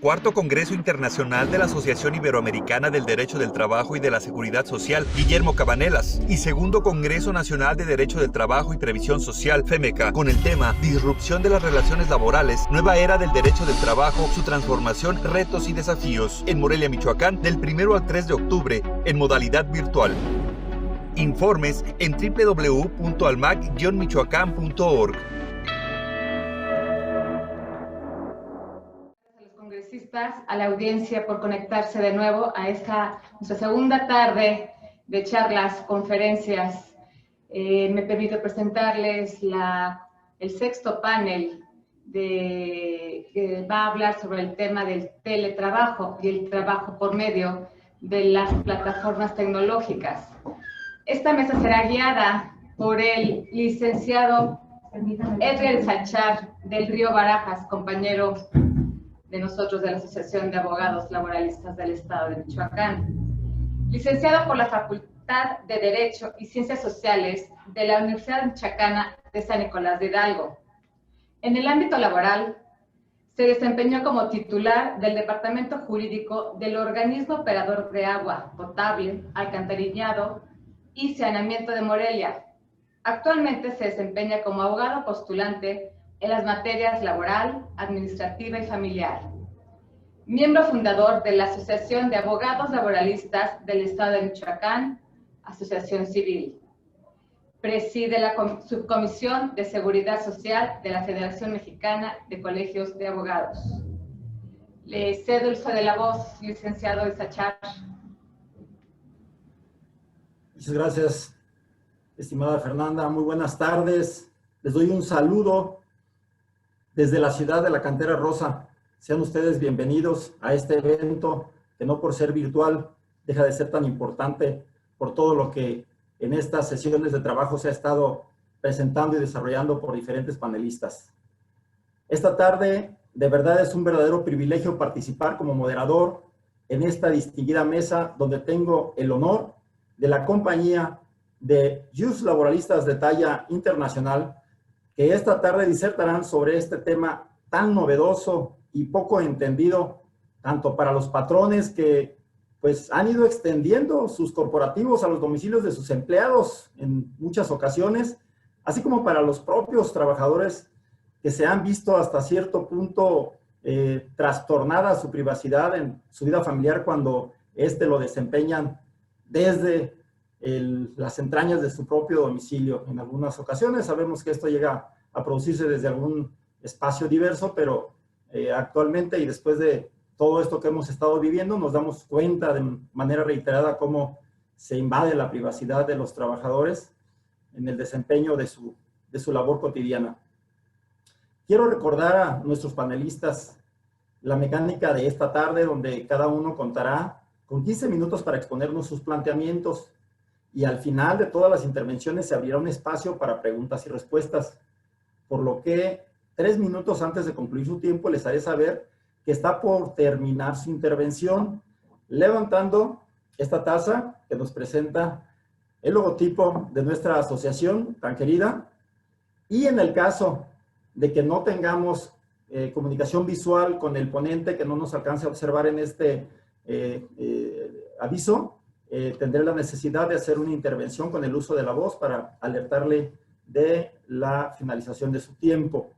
Cuarto Congreso Internacional de la Asociación Iberoamericana del Derecho del Trabajo y de la Seguridad Social, Guillermo Cabanelas, y Segundo Congreso Nacional de Derecho del Trabajo y Previsión Social, FEMECA, con el tema Disrupción de las relaciones laborales, nueva era del derecho del trabajo, su transformación, retos y desafíos, en Morelia, Michoacán, del 1 al 3 de octubre, en modalidad virtual. Informes en www.almac-michoacán.org. A la audiencia por conectarse de nuevo a nuestra segunda tarde de charlas, conferencias. Me permito presentarles el sexto panel que va a hablar sobre el tema del teletrabajo y el trabajo por medio de las plataformas tecnológicas. Esta mesa será guiada por el licenciado Edgar Sachar del Río Barajas, compañero de nosotros de la Asociación de Abogados Laboralistas del Estado de Michoacán. Licenciado por la Facultad de Derecho y Ciencias Sociales de la Universidad Michoacana de San Nicolás de Hidalgo. En el ámbito laboral, se desempeñó como titular del Departamento Jurídico del Organismo Operador de Agua Potable, Alcantarillado y Saneamiento de Morelia. Actualmente se desempeña como abogado postulante en las materias laboral, administrativa y familiar. Miembro fundador de la Asociación de Abogados Laboralistas del Estado de Michoacán, Asociación Civil. Preside la Subcomisión de Seguridad Social de la Federación Mexicana de Colegios de Abogados. Le cedo el uso de la voz, licenciado Isachar. Muchas gracias, estimada Fernanda. Muy buenas tardes. Les doy un saludo desde la ciudad de la Cantera Rosa. Sean ustedes bienvenidos a este evento que no por ser virtual deja de ser tan importante por todo lo que en estas sesiones de trabajo se ha estado presentando y desarrollando por diferentes panelistas. Esta tarde de verdad es un verdadero privilegio participar como moderador en esta distinguida mesa donde tengo el honor de la compañía de Just Laboralistas de talla internacional que esta tarde disertarán sobre este tema tan novedoso y poco entendido, tanto para los patrones que pues han ido extendiendo sus corporativos a los domicilios de sus empleados en muchas ocasiones, así como para los propios trabajadores que se han visto hasta cierto punto trastornada su privacidad en su vida familiar cuando lo desempeñan desde las entrañas de su propio domicilio. En algunas ocasiones sabemos que esto llega a producirse desde algún espacio diverso, pero actualmente y después de todo esto que hemos estado viviendo, nos damos cuenta de manera reiterada cómo se invade la privacidad de los trabajadores en el desempeño de su labor cotidiana. Quiero recordar a nuestros panelistas la mecánica de esta tarde, donde cada uno contará con 15 minutos para exponernos sus planteamientos. Y al final de todas las intervenciones se abrirá un espacio para preguntas y respuestas, por lo que 3 minutos antes de concluir su tiempo les haré saber que está por terminar su intervención, levantando esta taza que nos presenta el logotipo de nuestra asociación tan querida, y en el caso de que no tengamos comunicación visual con el ponente, que no nos alcance a observar en este aviso, tendré la necesidad de hacer una intervención con el uso de la voz para alertarle de la finalización de su tiempo.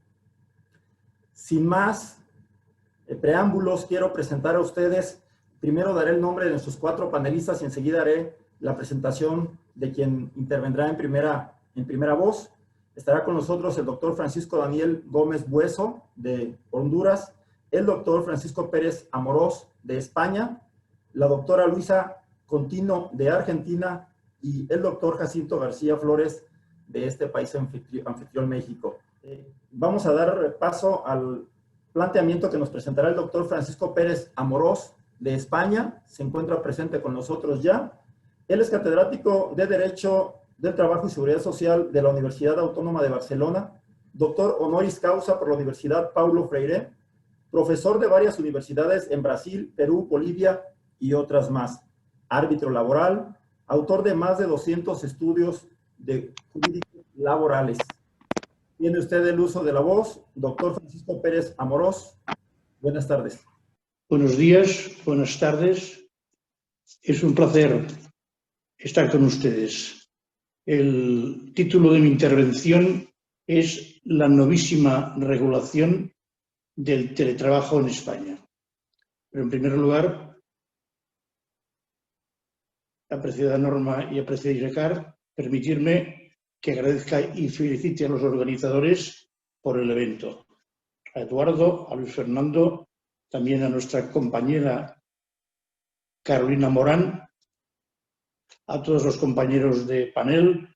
Sin más preámbulos, quiero presentar a ustedes, primero daré el nombre de nuestros 4 panelistas y enseguida haré la presentación de quien intervendrá en primera voz. Estará con nosotros el doctor Francisco Daniel Gómez Bueso de Honduras, el doctor Francisco Pérez Amorós de España, la doctora Luisa Contino de Argentina y el doctor Jacinto García Flores de este país anfitrión México. Vamos a dar paso al planteamiento que nos presentará el doctor Francisco Pérez Amorós de España. Se encuentra presente con nosotros ya. Él es catedrático de Derecho del Trabajo y Seguridad Social de la Universidad Autónoma de Barcelona, doctor honoris causa por la Universidad Paulo Freire, profesor de varias universidades en Brasil, Perú, Bolivia y otras más, árbitro laboral, autor de más de 200 estudios de jurídicos laborales. Tiene usted el uso de la voz, doctor Francisco Pérez Amorós. Buenas tardes. Buenos días, buenas tardes. Es un placer estar con ustedes. El título de mi intervención es La novísima regulación del teletrabajo en España. Pero en primer lugar, apreciada Norma y apreciada Iracar, permitirme que agradezca y felicite a los organizadores por el evento. A Eduardo, a Luis Fernando, también a nuestra compañera Carolina Morán, a todos los compañeros de panel,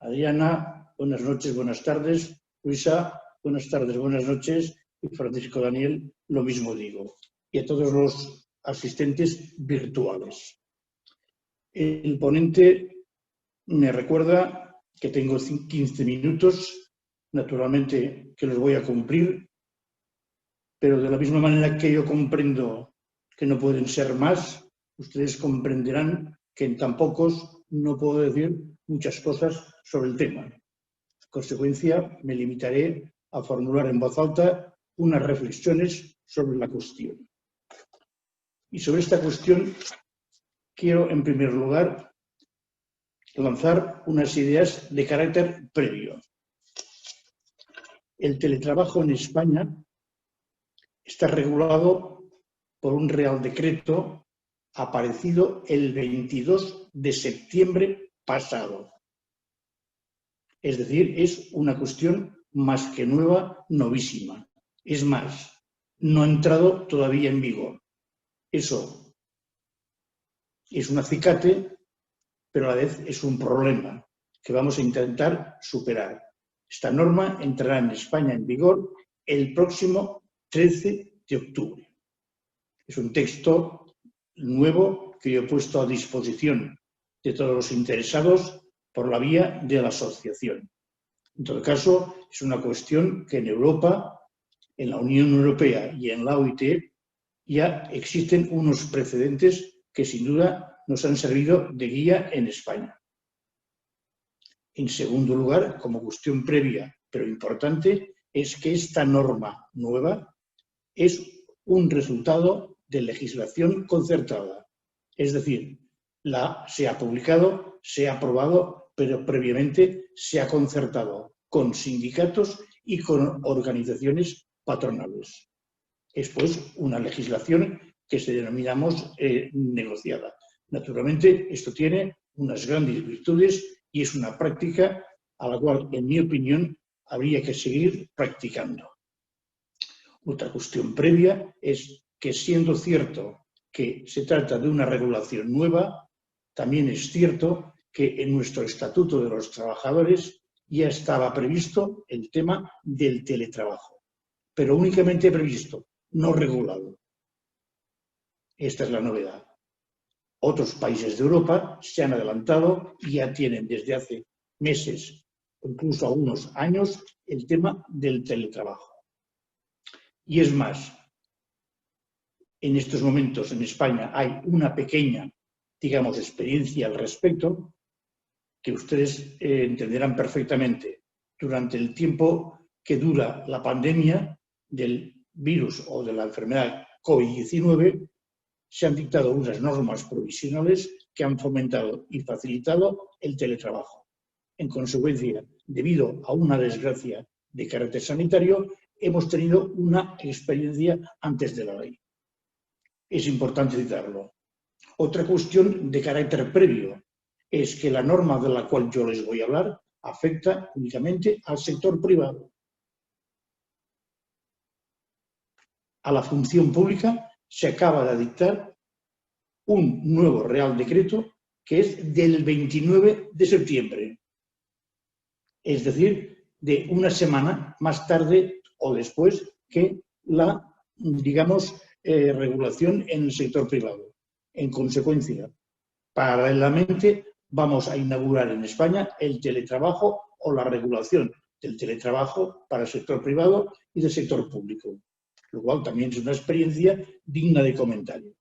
a Diana, buenas noches, buenas tardes, Luisa, buenas tardes, buenas noches, y Francisco Daniel, lo mismo digo, y a todos los asistentes virtuales. El ponente me recuerda que tengo 15 minutos, naturalmente que los voy a cumplir, pero de la misma manera que yo comprendo que no pueden ser más, ustedes comprenderán que en tan pocos no puedo decir muchas cosas sobre el tema. En consecuencia, me limitaré a formular en voz alta unas reflexiones sobre la cuestión. Y sobre esta cuestión quiero, en primer lugar, lanzar unas ideas de carácter previo. El teletrabajo en España está regulado por un Real Decreto aparecido el 22 de septiembre pasado. Es decir, es una cuestión más que nueva, novísima. Es más, no ha entrado todavía en vigor. Eso es un acicate, pero a la vez es un problema que vamos a intentar superar. Esta norma entrará en España en vigor el próximo 13 de octubre. Es un texto nuevo que yo he puesto a disposición de todos los interesados por la vía de la asociación. En todo caso, es una cuestión que en Europa, en la Unión Europea y en la OIT ya existen unos precedentes que sin duda nos han servido de guía en España. En segundo lugar, como cuestión previa pero importante, es que esta norma nueva es un resultado de legislación concertada. Es decir, se ha publicado, se ha aprobado, pero previamente se ha concertado con sindicatos y con organizaciones patronales. Es pues una legislación que se denominamos negociada. Naturalmente, esto tiene unas grandes virtudes y es una práctica a la cual, en mi opinión, habría que seguir practicando. Otra cuestión previa es que, siendo cierto que se trata de una regulación nueva, también es cierto que en nuestro Estatuto de los Trabajadores ya estaba previsto el tema del teletrabajo, pero únicamente previsto, no regulado. Esta es la novedad. Otros países de Europa se han adelantado y ya tienen desde hace meses, incluso algunos años, el tema del teletrabajo. Y es más, en estos momentos en España hay una pequeña, digamos, experiencia al respecto que ustedes entenderán perfectamente. Durante el tiempo que dura la pandemia del virus o de la enfermedad COVID-19, se han dictado unas normas provisionales que han fomentado y facilitado el teletrabajo. En consecuencia, debido a una desgracia de carácter sanitario, hemos tenido una experiencia antes de la ley. Es importante citarlo. Otra cuestión de carácter previo es que la norma de la cual yo les voy a hablar afecta únicamente al sector privado. A la función pública se acaba de dictar un nuevo Real Decreto que es del 29 de septiembre. Es decir, de una semana más tarde o después que la, digamos, regulación en el sector privado. En consecuencia, paralelamente vamos a inaugurar en España el teletrabajo o la regulación del teletrabajo para el sector privado y del sector público, lo cual también es una experiencia digna de comentario.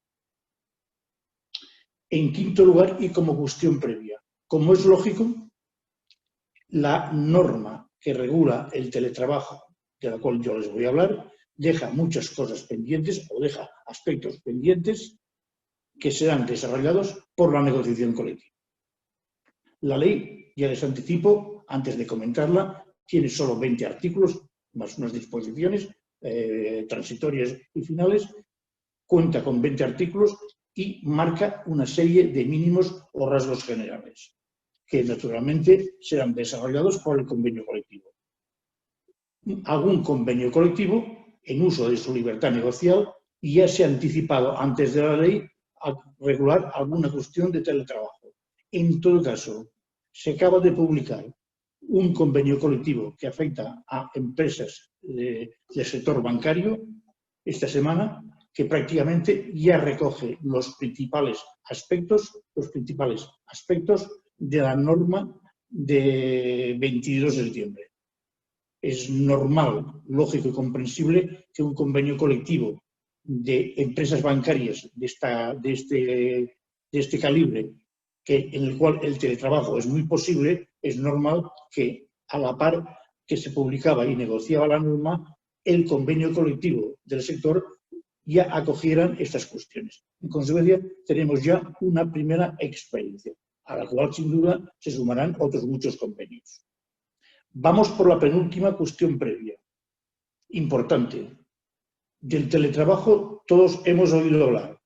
En quinto lugar, y como cuestión previa, como es lógico, la norma que regula el teletrabajo, de la cual yo les voy a hablar, deja muchas cosas pendientes o deja aspectos pendientes que serán desarrollados por la negociación colectiva. La ley, ya les anticipo, antes de comentarla, tiene solo 20 artículos, más unas disposiciones transitorias y finales, cuenta con 20 artículos y marca una serie de mínimos o rasgos generales, que naturalmente serán desarrollados por el convenio colectivo. Algún convenio colectivo, en uso de su libertad negocial, ya se ha anticipado antes de la ley a regular alguna cuestión de teletrabajo. En todo caso, se acaba de publicar un convenio colectivo que afecta a empresas del sector bancario esta semana, que prácticamente ya recoge los principales aspectos de la norma de 22 de septiembre. Es normal, lógico y comprensible que un convenio colectivo de empresas bancarias de este calibre, en el cual el teletrabajo es muy posible, es normal que a la par que se publicaba y negociaba la norma, el convenio colectivo del sector ya acogieran estas cuestiones. En consecuencia, tenemos ya una primera experiencia, a la cual sin duda se sumarán otros muchos convenios. Vamos por la penúltima cuestión previa. Importante. Del teletrabajo todos hemos oído hablar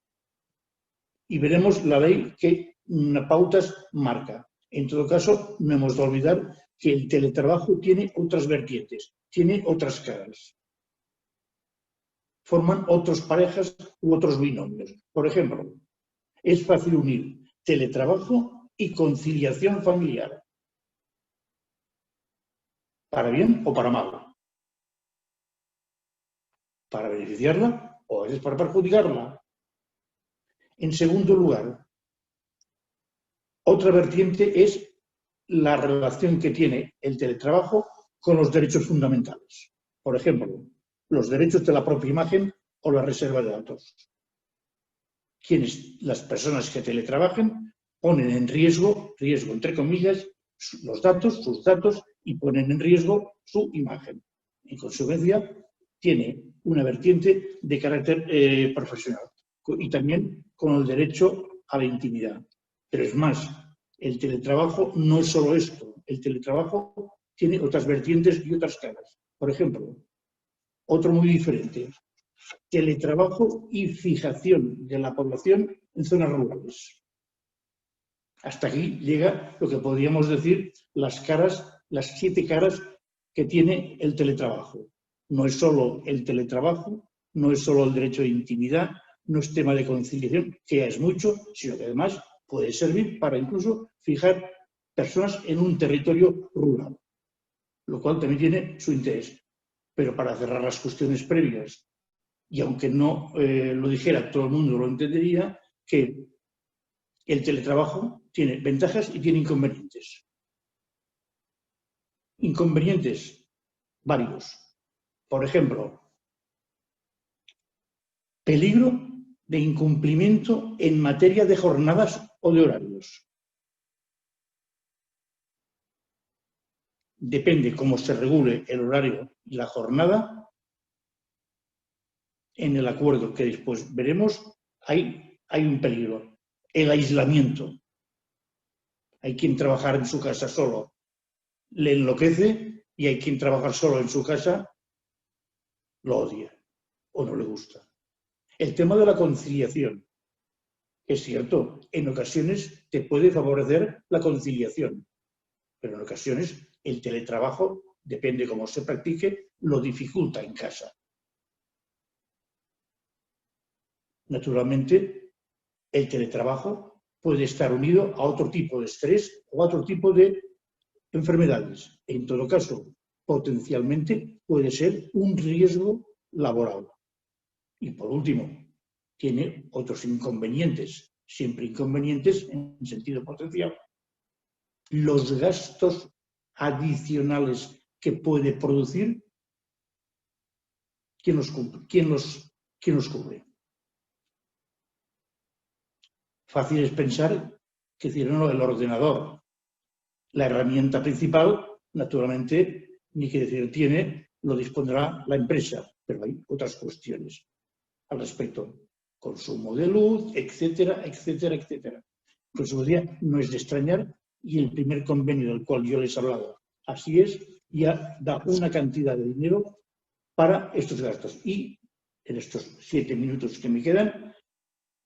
y veremos la ley que pautas marca. En todo caso, no hemos de olvidar que el teletrabajo tiene otras vertientes, tiene otras caras. Forman otras parejas u otros binomios. Por ejemplo, es fácil unir teletrabajo y conciliación familiar. Para bien o para mal. Para beneficiarla o a veces para perjudicarla. En segundo lugar, otra vertiente es la relación que tiene el teletrabajo con los derechos fundamentales. Por ejemplo, los derechos de la propia imagen o la reserva de datos. Las personas que teletrabajen ponen en riesgo entre comillas, sus datos y ponen en riesgo su imagen. En consecuencia, tiene una vertiente de carácter profesional y también con el derecho a la intimidad. Pero es más, el teletrabajo no es solo esto. El teletrabajo tiene otras vertientes y otras caras. Por ejemplo, otro muy diferente, teletrabajo y fijación de la población en zonas rurales. Hasta aquí llega lo que podríamos decir las 7 caras que tiene el teletrabajo. No es solo el teletrabajo, no es solo el derecho de intimidad, no es tema de conciliación, que ya es mucho, sino que además puede servir para incluso fijar personas en un territorio rural, lo cual también tiene su interés. Pero para cerrar las cuestiones previas, y aunque no lo dijera, todo el mundo lo entendería, que el teletrabajo tiene ventajas y tiene inconvenientes. Inconvenientes varios. Por ejemplo, peligro de incumplimiento en materia de jornadas o de horarios. Depende cómo se regule el horario y la jornada. En el acuerdo que después veremos, hay un peligro. El aislamiento. Hay quien trabajar en su casa solo le enloquece y hay quien trabajar solo en su casa lo odia o no le gusta. El tema de la conciliación. Es cierto, en ocasiones te puede favorecer la conciliación, pero en ocasiones el teletrabajo, depende cómo se practique, lo dificulta en casa. Naturalmente, el teletrabajo puede estar unido a otro tipo de estrés o a otro tipo de enfermedades. En todo caso, potencialmente puede ser un riesgo laboral. Y por último, tiene otros inconvenientes, siempre inconvenientes en sentido potencial. Los gastos adicionales que puede producir, ¿quién los cubre? Fácil es pensar que el ordenador, la herramienta principal, naturalmente, ni que decir tiene, lo dispondrá la empresa, pero hay otras cuestiones al respecto. consumo de luz, etcétera, etcétera, etcétera. En consecuencia, no es de extrañar, y el primer convenio del cual yo les he hablado, así es, ya da una cantidad de dinero para estos gastos. Y en estos 7 minutos que me quedan,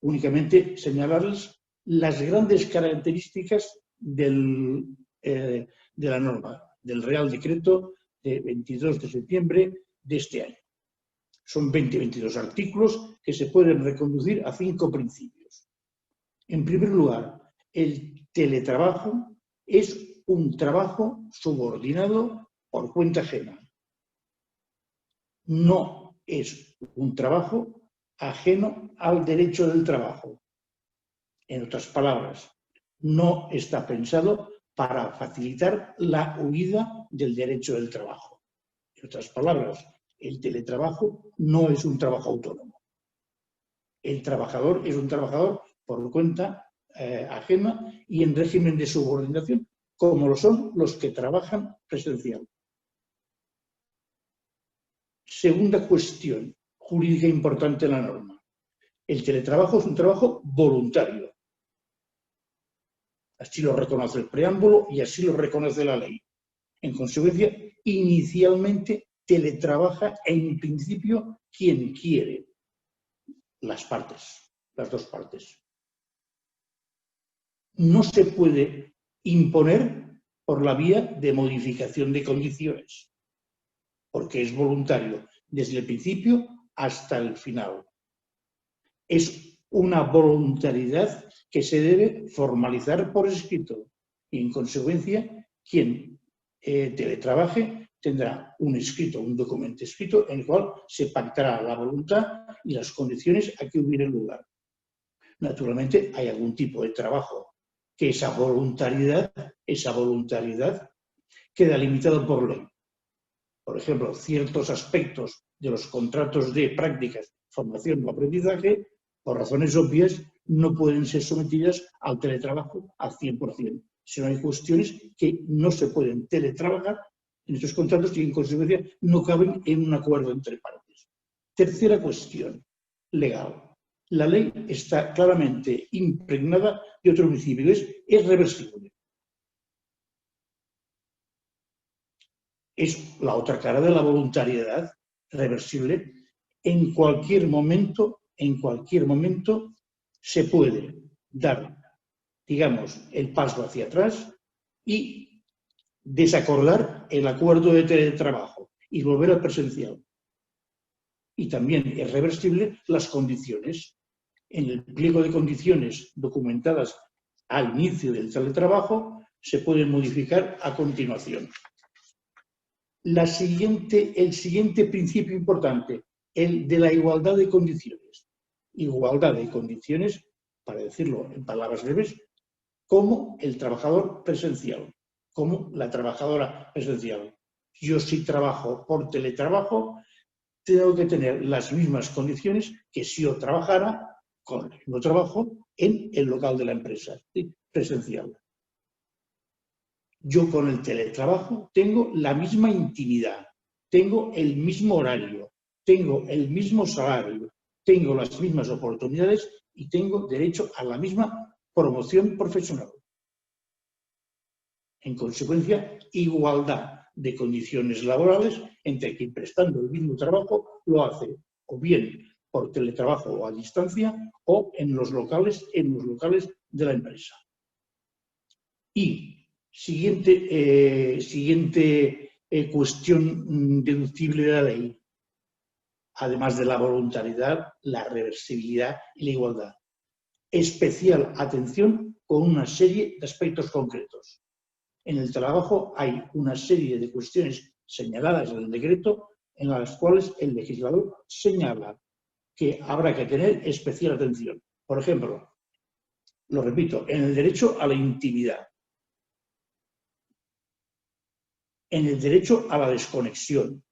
únicamente señalarles las grandes características de la norma, del Real Decreto de 22 de septiembre de este año. Son 22 artículos que se pueden reconducir a 5 principios. En primer lugar, el teletrabajo es un trabajo subordinado por cuenta ajena. No es un trabajo ajeno al derecho del trabajo. En otras palabras, no está pensado para facilitar la huida del derecho del trabajo. En otras palabras, el teletrabajo no es un trabajo autónomo. El trabajador es un trabajador por cuenta ajena y en régimen de subordinación, como lo son los que trabajan presencial. Segunda cuestión jurídica importante en la norma. El teletrabajo es un trabajo voluntario. Así lo reconoce el preámbulo y así lo reconoce la ley. En consecuencia, inicialmente teletrabaja en principio quien quiere. Las partes, las dos partes. No se puede imponer por la vía de modificación de condiciones, porque es voluntario desde el principio hasta el final. Es una voluntariedad que se debe formalizar por escrito y, en consecuencia, quien teletrabaje tendrá un escrito, un documento escrito en el cual se pactará la voluntad y las condiciones a que hubiera lugar. Naturalmente, hay algún tipo de trabajo que esa voluntariedad queda limitado por ley. Por ejemplo, ciertos aspectos de los contratos de prácticas, formación o aprendizaje, por razones obvias, no pueden ser sometidas al teletrabajo al 100%, sino hay cuestiones que no se pueden teletrabajar en estos contratos y, en consecuencia, no caben en un acuerdo entre partes. Tercera cuestión, legal. La ley está claramente impregnada de otro principio, es reversible. Es la otra cara de la voluntariedad, reversible. En cualquier momento se puede dar, digamos, el paso hacia atrás y desacordar el acuerdo de teletrabajo y volver al presencial. Y también es reversible las condiciones. En el pliego de condiciones documentadas al inicio del teletrabajo se pueden modificar a continuación. El siguiente principio importante, el de la igualdad de condiciones. Igualdad de condiciones, para decirlo en palabras breves, como el trabajador presencial, como la trabajadora presencial. Yo, si trabajo por teletrabajo, tengo que tener las mismas condiciones que si yo trabajara con el mismo trabajo en el local de la empresa, presencial. Yo con el teletrabajo tengo la misma intimidad, tengo el mismo horario, tengo el mismo salario, tengo las mismas oportunidades y tengo derecho a la misma promoción profesional. En consecuencia, igualdad de condiciones laborales entre quien, prestando el mismo trabajo, lo hace o bien por teletrabajo o a distancia o en los locales de la empresa. Y siguiente cuestión deducible de la ley, además de la voluntariedad, la reversibilidad y la igualdad. Especial atención con una serie de aspectos concretos. En el trabajo hay una serie de cuestiones señaladas en el decreto en las cuales el legislador señala que habrá que tener especial atención. Por ejemplo, lo repito, en el derecho a la intimidad, en el derecho a la desconexión,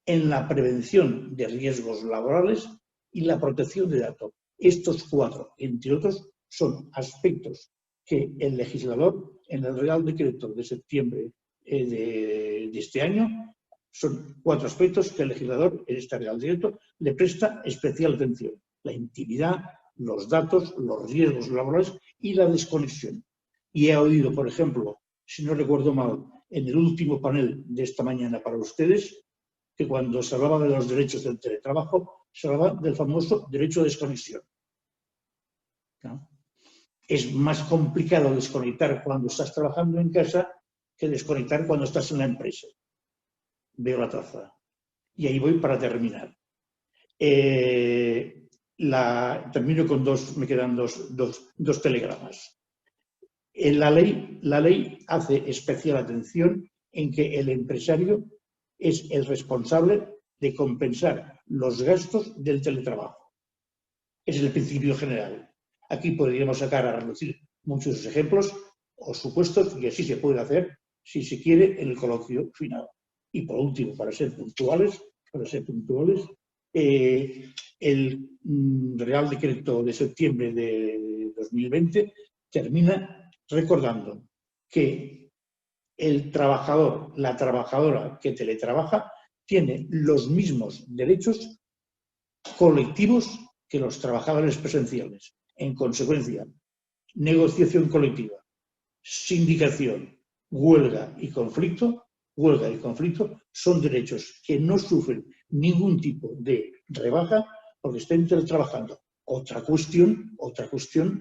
en la prevención de riesgos laborales y la protección de datos. Estos 4, entre otros, son aspectos que el legislador, en el Real Decreto de septiembre de este año, son 4 aspectos que el legislador, en este Real Decreto, le presta especial atención. la intimidad, los datos, los riesgos laborales y la desconexión. Y he oído, por ejemplo, si no recuerdo mal, en el último panel de esta mañana para ustedes, que cuando se hablaba de los derechos del teletrabajo, se hablaba del famoso derecho de desconexión. ¿No? Es más complicado desconectar cuando estás trabajando en casa que desconectar cuando estás en la empresa. Veo la trazada. Y ahí voy para terminar. Termino con me quedan dos telegramas. La ley hace especial atención en que el empresario es el responsable de compensar los gastos del teletrabajo. Es el principio general. Aquí podríamos sacar a relucir muchos ejemplos o supuestos, y así se puede hacer si se quiere en el coloquio final. Y por último, para ser puntuales, el Real Decreto de septiembre de 2020 termina recordando que el trabajador, la trabajadora que teletrabaja, tiene los mismos derechos colectivos que los trabajadores presenciales. En consecuencia, negociación colectiva, sindicación, huelga y conflicto son derechos que no sufren ningún tipo de rebaja porque estén teletrabajando. Otra cuestión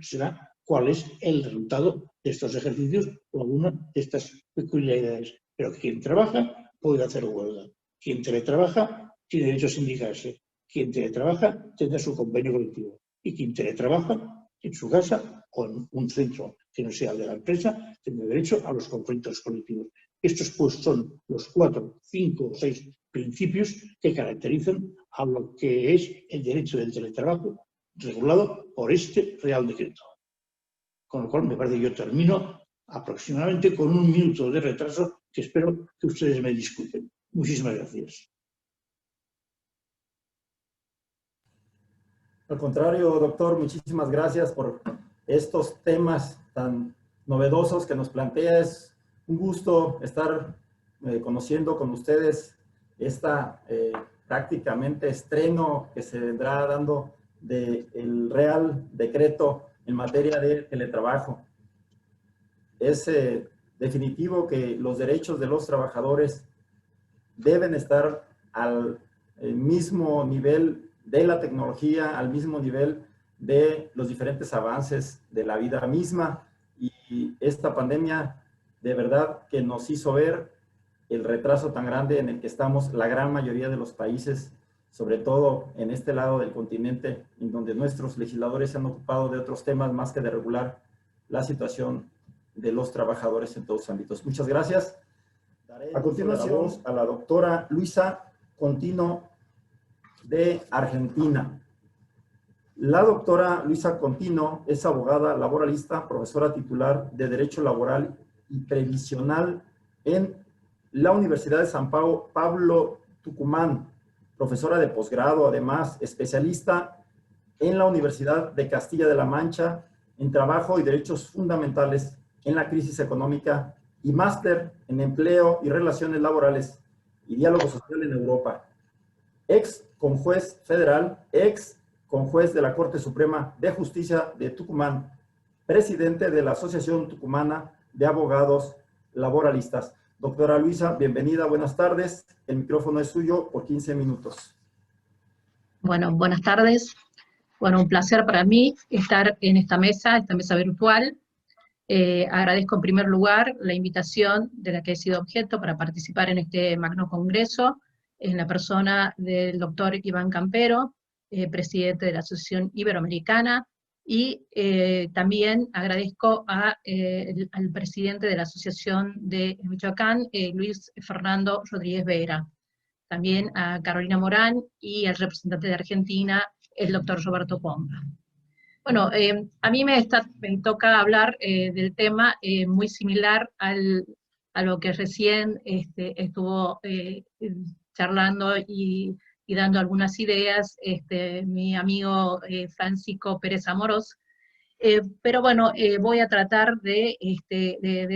será cuál es el resultado de estos ejercicios o alguna de estas peculiaridades. Pero quien trabaja puede hacer huelga. Quien teletrabaja tiene derecho a sindicarse. Quien teletrabaja tendrá su convenio colectivo. Y quien teletrabaja en su casa o en un centro que no sea de la empresa tendrá derecho a los conflictos colectivos. Estos pues son los 4, 5 o 6 principios que caracterizan a lo que es el derecho del teletrabajo regulado por este Real Decreto. Con lo cual me parece que yo termino aproximadamente con 1 minuto de retraso que espero que ustedes me disculpen. Muchísimas gracias. Al contrario, doctor, muchísimas gracias por estos temas tan novedosos que nos plantea. Es un gusto estar conociendo con ustedes esta prácticamente estreno que se vendrá dando del Real Decreto en materia de teletrabajo. Es definitivo que los derechos de los trabajadores deben estar al mismo nivel de la tecnología, al mismo nivel de los diferentes avances de la vida misma. Y esta pandemia de verdad que nos hizo ver el retraso tan grande en el que estamos la gran mayoría de los países, sobre todo en este lado del continente, en donde nuestros legisladores se han ocupado de otros temas más que de regular la situación de los trabajadores en todos los ámbitos. Muchas gracias. A continuación, a la doctora Luisa Contino de Argentina. La doctora Luisa Contino es abogada laboralista, profesora titular de Derecho Laboral y Previsional en la Universidad de San Pablo, Tucumán, profesora de posgrado, además especialista en la Universidad de Castilla de la Mancha en Trabajo y Derechos Fundamentales en la Crisis Económica y máster en Empleo y Relaciones Laborales y Diálogo Social en Europa. Ex conjuez federal, ex conjuez de la Corte Suprema de Justicia de Tucumán, presidente de la Asociación Tucumana de Abogados Laboralistas. Doctora Luisa, bienvenida, buenas tardes. El micrófono es suyo por 15 minutos. Bueno, buenas tardes. Bueno, un placer para mí estar en esta mesa virtual. Agradezco en primer lugar la invitación de la que he sido objeto para participar en este magno congreso, en la persona del doctor Iván Campero, presidente de la Asociación Iberoamericana, y también agradezco al presidente de la Asociación de Michoacán, Luis Fernando Rodríguez Vera, también a Carolina Morán y al representante de Argentina, el doctor Roberto Pomba. Bueno, a mí me toca hablar del tema muy similar a lo que recién estuvo charlando y dando algunas ideas mi amigo Francisco Pérez Amorós, pero bueno, voy a tratar de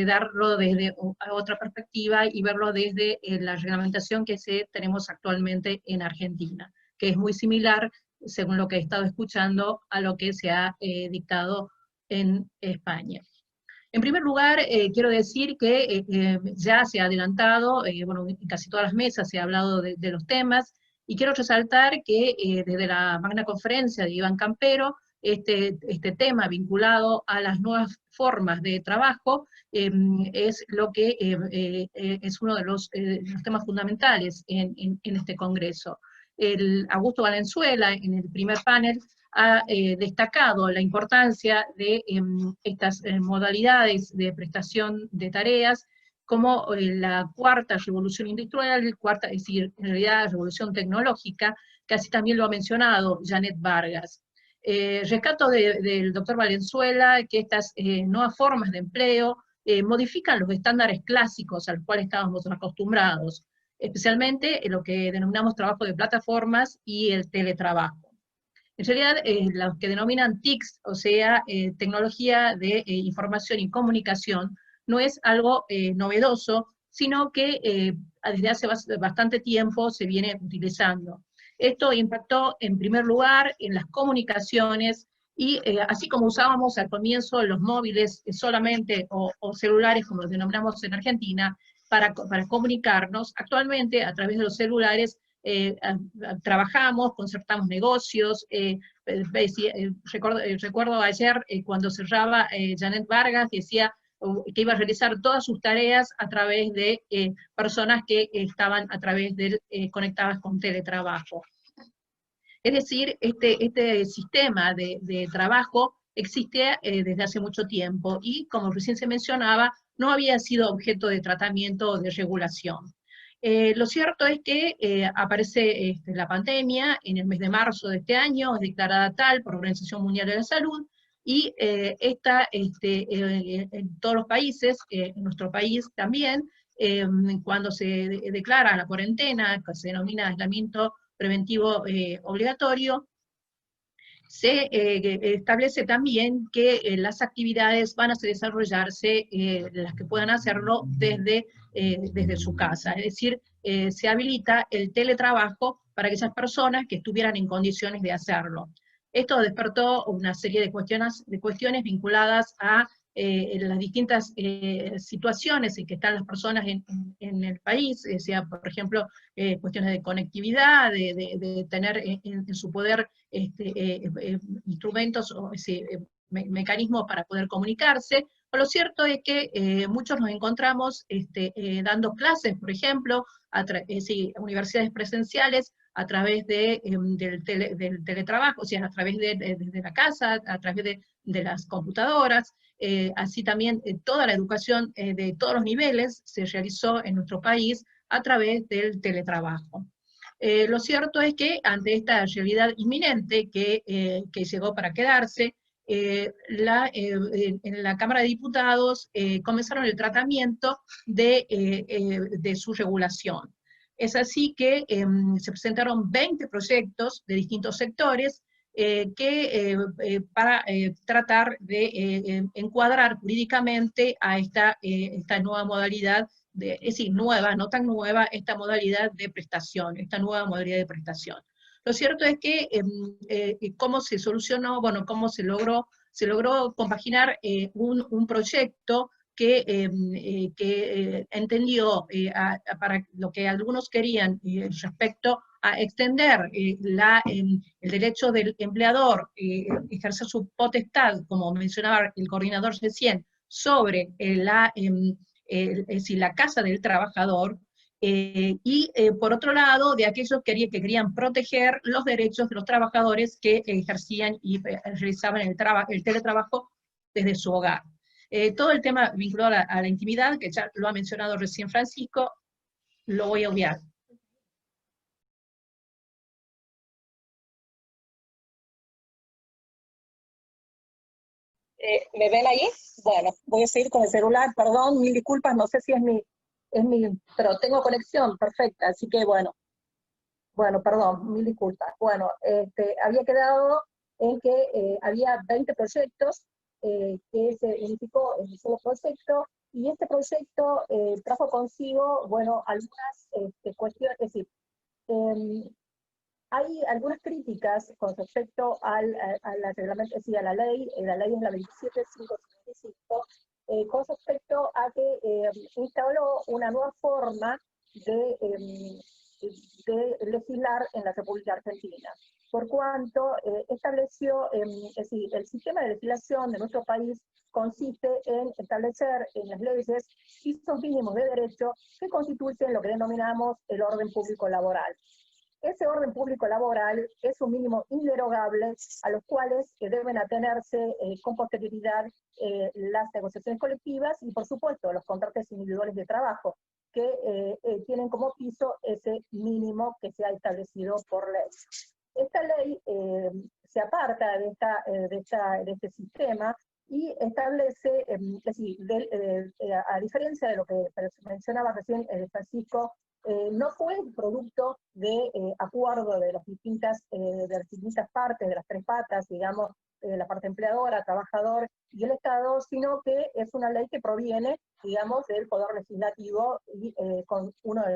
darlo desde otra perspectiva y verlo desde la reglamentación que tenemos actualmente en Argentina, que es muy similar según lo que he estado escuchando, a lo que se ha dictado en España. En primer lugar, quiero decir que ya se ha adelantado, bueno, en casi todas las mesas se ha hablado de los temas, y quiero resaltar que desde la magna conferencia de Iván Campero, este tema vinculado a las nuevas formas de trabajo es lo que es uno de los temas fundamentales en este congreso. Augusto Valenzuela, en el primer panel, ha destacado la importancia de estas modalidades de prestación de tareas como la cuarta revolución industrial, es decir, en realidad la revolución tecnológica, que así también lo ha mencionado Janet Vargas. Rescato del doctor Valenzuela que estas nuevas formas de empleo modifican los estándares clásicos a los cuales estábamos acostumbrados, especialmente en lo que denominamos trabajo de plataformas y el teletrabajo. En realidad, los que denominan TICs, o sea, tecnología de información y comunicación, no es algo novedoso, sino que desde hace bastante tiempo se viene utilizando. Esto impactó en primer lugar en las comunicaciones, y así como usábamos al comienzo los móviles solamente, o celulares, como los denominamos en Argentina, para comunicarnos, actualmente a través de los celulares trabajamos, concertamos negocios. Recuerdo ayer cuando cerraba Janet Vargas, decía que iba a realizar todas sus tareas a través de personas que estaban conectadas con teletrabajo. Es decir, este sistema de trabajo existe desde hace mucho tiempo, y como recién se mencionaba, no había sido objeto de tratamiento o de regulación. Lo cierto es que aparece la pandemia en el mes de marzo de este año, es declarada tal por la Organización Mundial de la Salud, y en todos los países, en nuestro país también, cuando se declara la cuarentena, que se denomina aislamiento preventivo obligatorio, se establece también que las actividades van a desarrollarse, las que puedan hacerlo desde su casa, es decir, se habilita el teletrabajo para aquellas personas que estuvieran en condiciones de hacerlo. Esto despertó una serie de cuestiones vinculadas a las distintas situaciones en que están las personas en el país, sea por ejemplo cuestiones de conectividad, de tener en su poder instrumentos o mecanismos para poder comunicarse. Pero lo cierto es que muchos nos encontramos dando clases, por ejemplo, universidades presenciales, a través del teletrabajo, o sea, a través de la casa, a través de las computadoras. Así también toda la educación de todos los niveles se realizó en nuestro país a través del teletrabajo. Lo cierto es que ante esta realidad inminente que llegó para quedarse, en la Cámara de Diputados comenzaron el tratamiento de su regulación. Es así que se presentaron 20 proyectos de distintos sectores para tratar de encuadrar jurídicamente a esta nueva modalidad, es decir, nueva, no tan nueva, esta modalidad de prestación, esta nueva modalidad de prestación. Lo cierto es que cómo se solucionó, bueno, cómo se logró compaginar un proyecto que entendió para lo que algunos querían respecto a extender el derecho del empleador, ejercer su potestad, como mencionaba el coordinador recién, sobre la casa del trabajador, y por otro lado, de aquellos que querían proteger los derechos de los trabajadores que ejercían y realizaban el teletrabajo desde su hogar. Todo el tema vinculado a la intimidad, que ya lo ha mencionado recién Francisco, lo voy a obviar. ¿Me ven ahí? Bueno, voy a seguir con el celular, perdón, mil disculpas, no sé si es mi, pero tengo conexión perfecta, así que bueno, perdón, mil disculpas. Bueno, había quedado en que había 20 proyectos que se unificó en un solo proyecto, y este proyecto trajo consigo, bueno, algunas cuestiones, es decir, Hay algunas críticas con respecto la reglamento, es decir, a la ley es la 27555, con respecto a que instaló una nueva forma de legislar en la República Argentina, por cuanto estableció, es decir, el sistema de legislación de nuestro país consiste en establecer en las leyes pisos mínimos de derecho que constituyen lo que denominamos el orden público laboral. Ese orden público laboral es un mínimo inderogable a los cuales deben atenerse con posterioridad las negociaciones colectivas y, por supuesto, los contratos individuales de trabajo, que tienen como piso ese mínimo que se ha establecido por ley. Esta ley se aparta de este sistema y establece, es decir, a diferencia de lo que mencionaba recién Francisco, no fue producto de acuerdo de las distintas partes, de las tres patas, digamos, la parte empleadora, trabajador y el Estado, sino que es una ley que proviene, digamos, del Poder Legislativo y es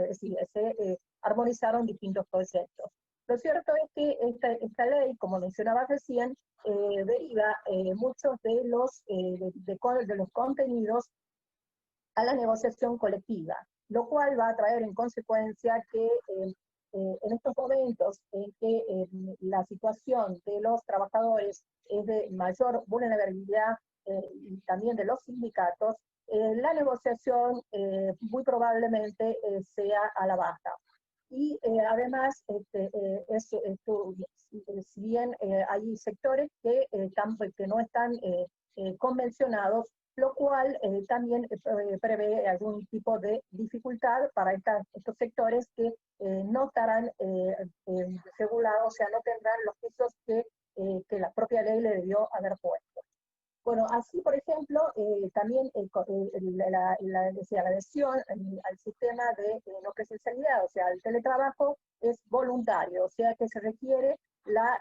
decir, se armonizaron distintos conceptos. Lo cierto es que esta ley, como mencionaba recién, deriva muchos de los contenidos a la negociación colectiva, lo cual va a traer en consecuencia que en estos momentos en que la situación de los trabajadores es de mayor vulnerabilidad y también de los sindicatos, la negociación muy probablemente sea a la baja. Y además, si bien hay sectores que no están convencionados, lo cual también prevé algún tipo de dificultad para estos sectores que no estarán regulados, o sea, no tendrán los pisos que la propia ley le debió haber puesto. Bueno, así, por ejemplo, también la adhesión al sistema de no presencialidad, o sea, el teletrabajo es voluntario, o sea que se requiere la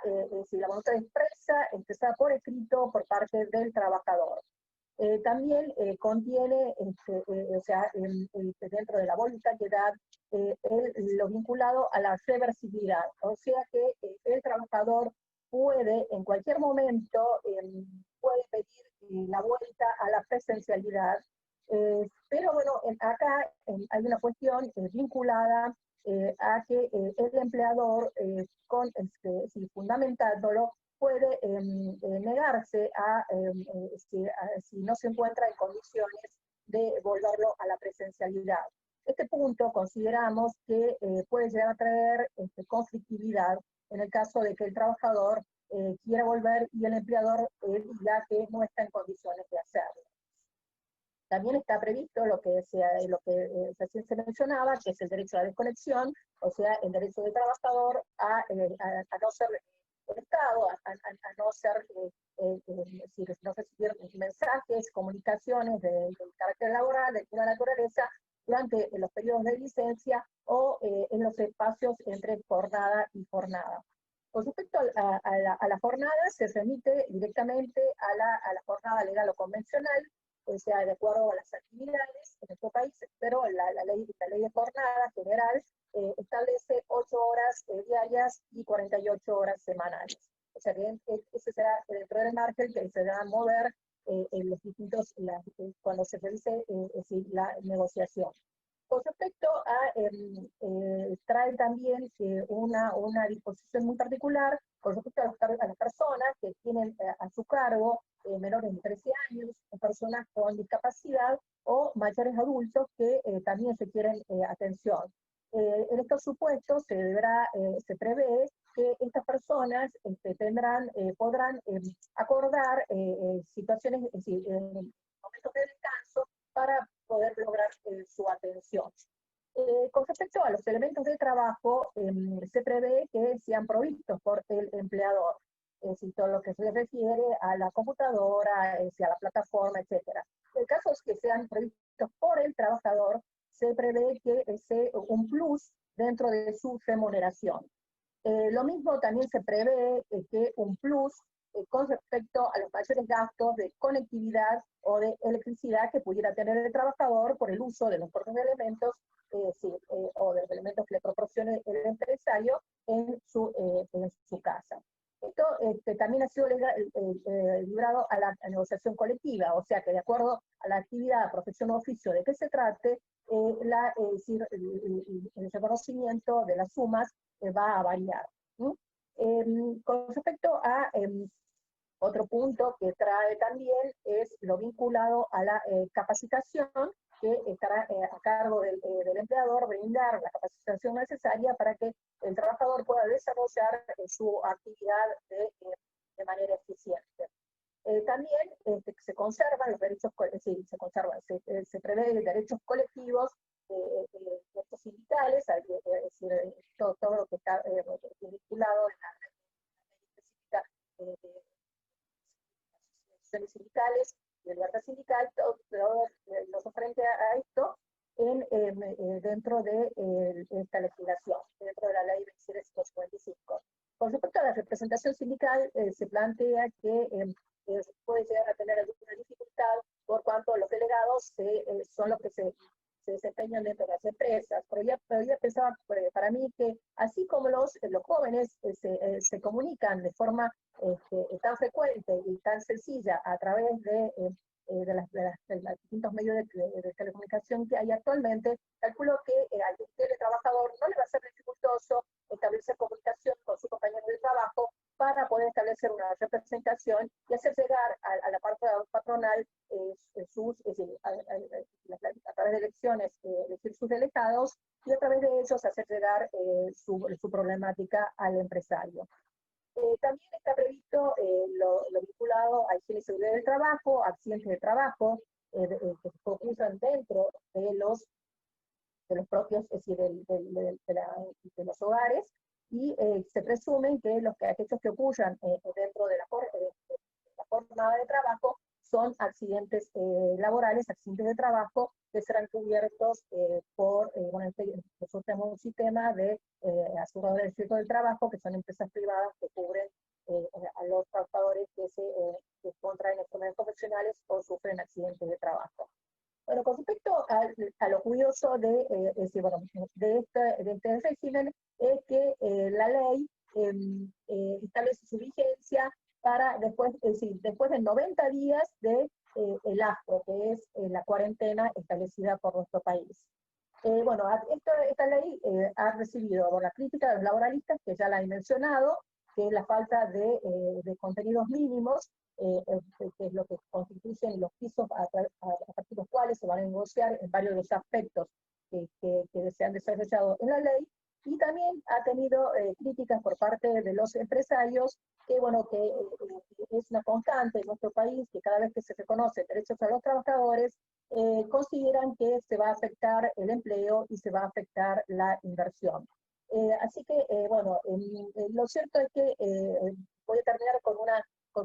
voluntad expresa, expresada por escrito por parte del trabajador. También contiene, dentro de la voluntariedad, lo vinculado a la reversibilidad, o sea que el trabajador puede en cualquier momento puede pedir la vuelta a la presencialidad, pero bueno, acá hay una cuestión vinculada a que el empleador, fundamentándolo, puede negarse si no se encuentra en condiciones de volverlo a la presencialidad. Este punto consideramos que puede llegar a traer conflictividad en el caso de que el trabajador quiera volver y el empleador diga que no está en condiciones de hacerlo. También está previsto lo que recién se mencionaba, que es el derecho a la desconexión, o sea, el derecho del trabajador a no ser conectado, a no ser, no recibir mensajes, comunicaciones de carácter laboral, de alguna naturaleza, durante los periodos de licencia o en los espacios entre jornada y jornada. Con respecto a la jornada, se remite directamente a la jornada legal o convencional, o sea, de acuerdo a las actividades en nuestro país, pero la ley de jornada general establece 8 horas diarias y 48 horas semanales. O sea que ese será dentro del margen que se va a mover en los distintos, cuando se realice la negociación. Con respecto a, trae también una disposición muy particular con respecto a las personas que tienen a su cargo menores de 13 años, personas con discapacidad o mayores adultos que también requieren atención. En estos supuestos se prevé que estas personas podrán acordar situaciones, es decir, momentos de descanso para poder lograr su atención. Con respecto a los elementos de trabajo, se prevé que sean provistos por el empleador, es decir, todo lo que se refiere a la computadora, a la plataforma, etc. En el caso es que sean provistos por el trabajador, se prevé que sea un plus dentro de su remuneración. Lo mismo también se prevé que un plus con respecto a los mayores gastos de conectividad o de electricidad que pudiera tener el trabajador por el uso de los propios elementos o de los elementos que le proporcione el empresario en su casa. Esto también ha sido librado a la negociación colectiva, o sea que de acuerdo a la actividad, profesión o oficio de que se trate, el reconocimiento de las sumas va a variar. Con respecto a otro punto que trae también es lo vinculado a la capacitación, que estará a cargo del empleador brindar la capacitación necesaria para que el trabajador pueda desarrollar su actividad de manera eficiente. También se conservan los derechos, se prevé derechos colectivos, derechos sindicales, es decir, todo lo que está vinculado en la ley específica de asociaciones sindicales, de libertad sindical, todo lo frente a esto dentro de esta legislación, dentro de la ley 2755. Con respecto a la representación sindical, se plantea que puede llegar a tener alguna dificultad por cuanto los delegados son los que se desempeñan dentro de las empresas. Pero ya pensaba para mí que así como los jóvenes se comunican de forma tan frecuente y tan sencilla a través de los distintos medios de telecomunicación que hay actualmente, calculo que al teletrabajador no le va a ser dificultoso establecer comunicación con su compañero de trabajo para poder establecer una representación y hacer llegar a la parte patronal a través de elecciones, elegir sus delegados y a través de ellos hacer llegar su problemática al empresario. También está previsto lo vinculado a higiene y seguridad del trabajo, accidentes de trabajo, que se ocurran dentro de los propios, es decir, de los hogares, y se presumen que aquellos que ocurran dentro de la jornada de trabajo son accidentes laborales, accidentes de trabajo, que serán cubiertos por, nosotros tenemos un sistema de aseguradores de riesgo del trabajo, que son empresas privadas que cubren a los trabajadores que contraen enfermedades profesionales o sufren accidentes de trabajo. Bueno, con respecto a lo curioso de este régimen, es que la ley establece su vigencia para después de 90 días de el AFO, que es la cuarentena establecida por nuestro país. Esta ley ha recibido la crítica de los laboralistas, que ya la he mencionado, que es la falta de contenidos mínimos, que es lo que constituyen los pisos a partir de los cuales se van a negociar en varios de los aspectos que se han desarrollado en la ley, y también ha tenido críticas por parte de los empresarios, que es una constante en nuestro país, que cada vez que se reconocen derechos a los trabajadores, consideran que se va a afectar el empleo y se va a afectar la inversión. Así que, lo cierto es que voy a terminar con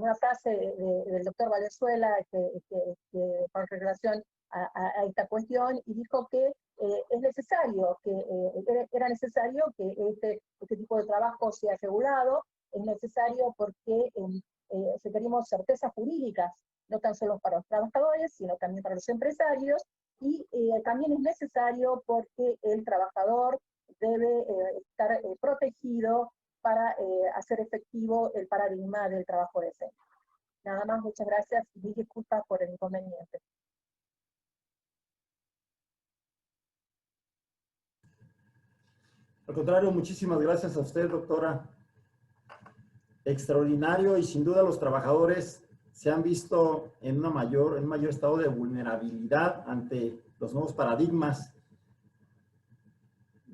una frase del doctor Valenzuela, con relación a esta cuestión, y dijo que era necesario que este tipo de trabajo sea regulado. Es necesario porque requerimos certezas jurídicas, no tan solo para los trabajadores, sino también para los empresarios, y también es necesario porque el trabajador debe estar protegido para hacer efectivo el paradigma del trabajo decente. Nada más, muchas gracias y disculpas por el inconveniente. Al contrario, muchísimas gracias a usted, doctora. Extraordinario, y sin duda los trabajadores se han visto en un mayor estado de vulnerabilidad ante los nuevos paradigmas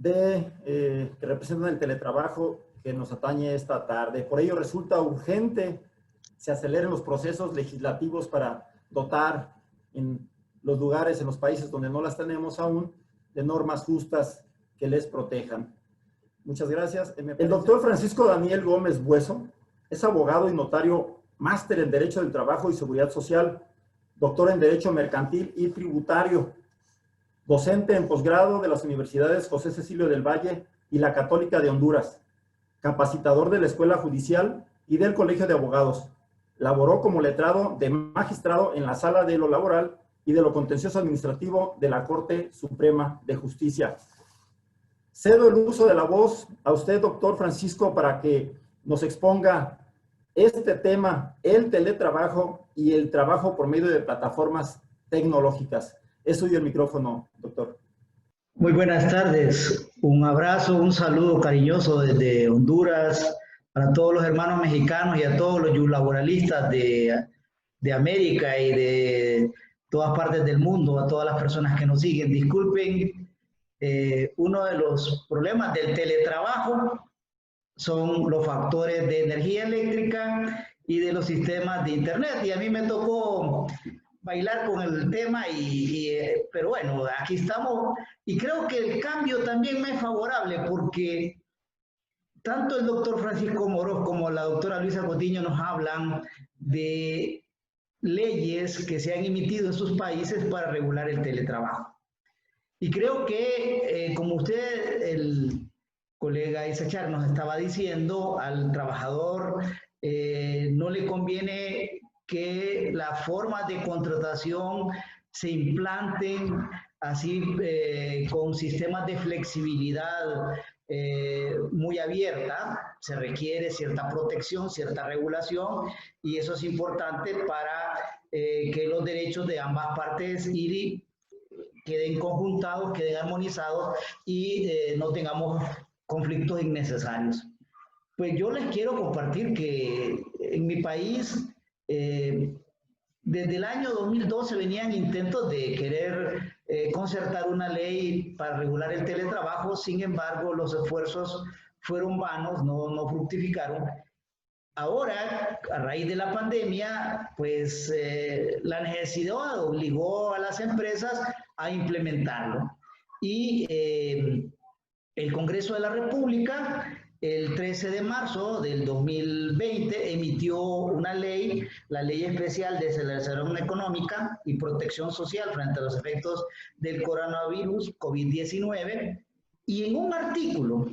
que representan el teletrabajo que nos atañe esta tarde. Por ello resulta urgente se aceleren los procesos legislativos para dotar en los lugares, en los países donde no las tenemos aún, de normas justas que les protejan. Muchas gracias. El doctor Francisco Daniel Gómez Bueso es abogado y notario, máster en Derecho del Trabajo y Seguridad Social, doctor en Derecho Mercantil y Tributario, docente en posgrado de las universidades José Cecilio del Valle y la Católica de Honduras, capacitador de la Escuela Judicial y del Colegio de Abogados, laboró como letrado de magistrado en la Sala de lo Laboral y de lo Contencioso Administrativo de la Corte Suprema de Justicia. Cedo el uso de la voz a usted, doctor Francisco, para que nos exponga este tema, el teletrabajo y el trabajo por medio de plataformas tecnológicas. Es suyo el micrófono, doctor. Muy buenas tardes. Un abrazo, un saludo cariñoso desde Honduras para todos los hermanos mexicanos y a todos los laboralistas de América y de todas partes del mundo, a todas las personas que nos siguen. Disculpen, uno de los problemas del teletrabajo son los factores de energía eléctrica y de los sistemas de internet. Y a mí me tocó bailar con el tema, pero bueno, aquí estamos. Y creo que el cambio también me es favorable porque tanto el doctor Francisco Moros como la doctora Luisa Cotiño nos hablan de leyes que se han emitido en sus países para regular el teletrabajo. Y creo que, como usted, el colega Isachar nos estaba diciendo, al trabajador no le conviene que las formas de contratación se implanten así con sistemas de flexibilidad muy abierta. Se requiere cierta protección, cierta regulación, y eso es importante para que los derechos de ambas partes queden conjuntados, queden armonizados y no tengamos conflictos innecesarios. Pues yo les quiero compartir que en mi país, desde el año 2012 venían intentos de querer concertar una ley para regular el teletrabajo. Sin embargo, los esfuerzos fueron vanos, no fructificaron. Ahora, a raíz de la pandemia, pues la necesidad obligó a las empresas a implementarlo. Y el Congreso de la República, el 13 de marzo del 2020, emitió una ley, la Ley Especial de Desaceleración Económica y Protección Social frente a los efectos del coronavirus COVID-19, y en un artículo,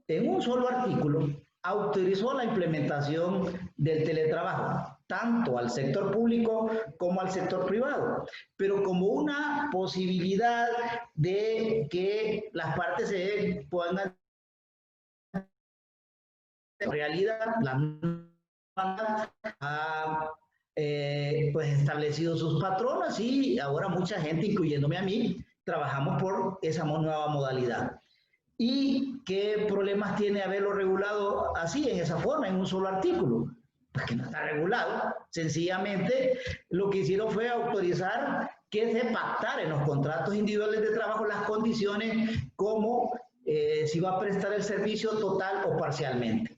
en un solo artículo, autorizó la implementación del teletrabajo, tanto al sector público como al sector privado, pero como una posibilidad de que las partes se puedan en realidad la ha pues establecido sus patronas, y ahora mucha gente, incluyéndome a mí, trabajamos por esa nueva modalidad. ¿Y qué problemas tiene haberlo regulado así, en esa forma, en un solo artículo? Pues que no está regulado. Sencillamente lo que hicieron fue autorizar que se pactara en los contratos individuales de trabajo las condiciones como si va a prestar el servicio total o parcialmente.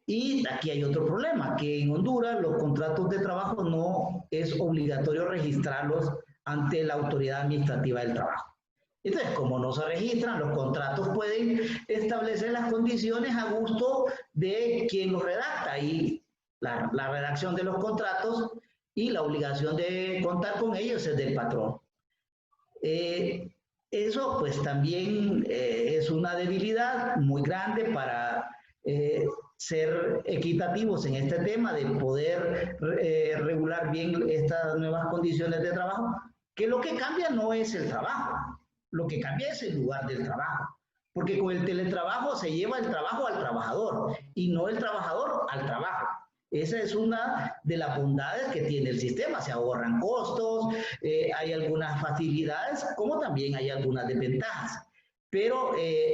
Y aquí hay otro problema, que en Honduras los contratos de trabajo no es obligatorio registrarlos ante la Autoridad Administrativa del Trabajo. Entonces, como no se registran, los contratos pueden establecer las condiciones a gusto de quien los redacta, y la redacción de los contratos y la obligación de contar con ellos es del patrón. Eso pues también es una debilidad muy grande para ser equitativos en este tema de poder regular bien estas nuevas condiciones de trabajo, que lo que cambia no es el trabajo, lo que cambia es el lugar del trabajo, porque con el teletrabajo se lleva el trabajo al trabajador y no el trabajador al trabajo. Esa es una de las bondades que tiene el sistema. Se ahorran costos, hay algunas facilidades, como también hay algunas desventajas. Pero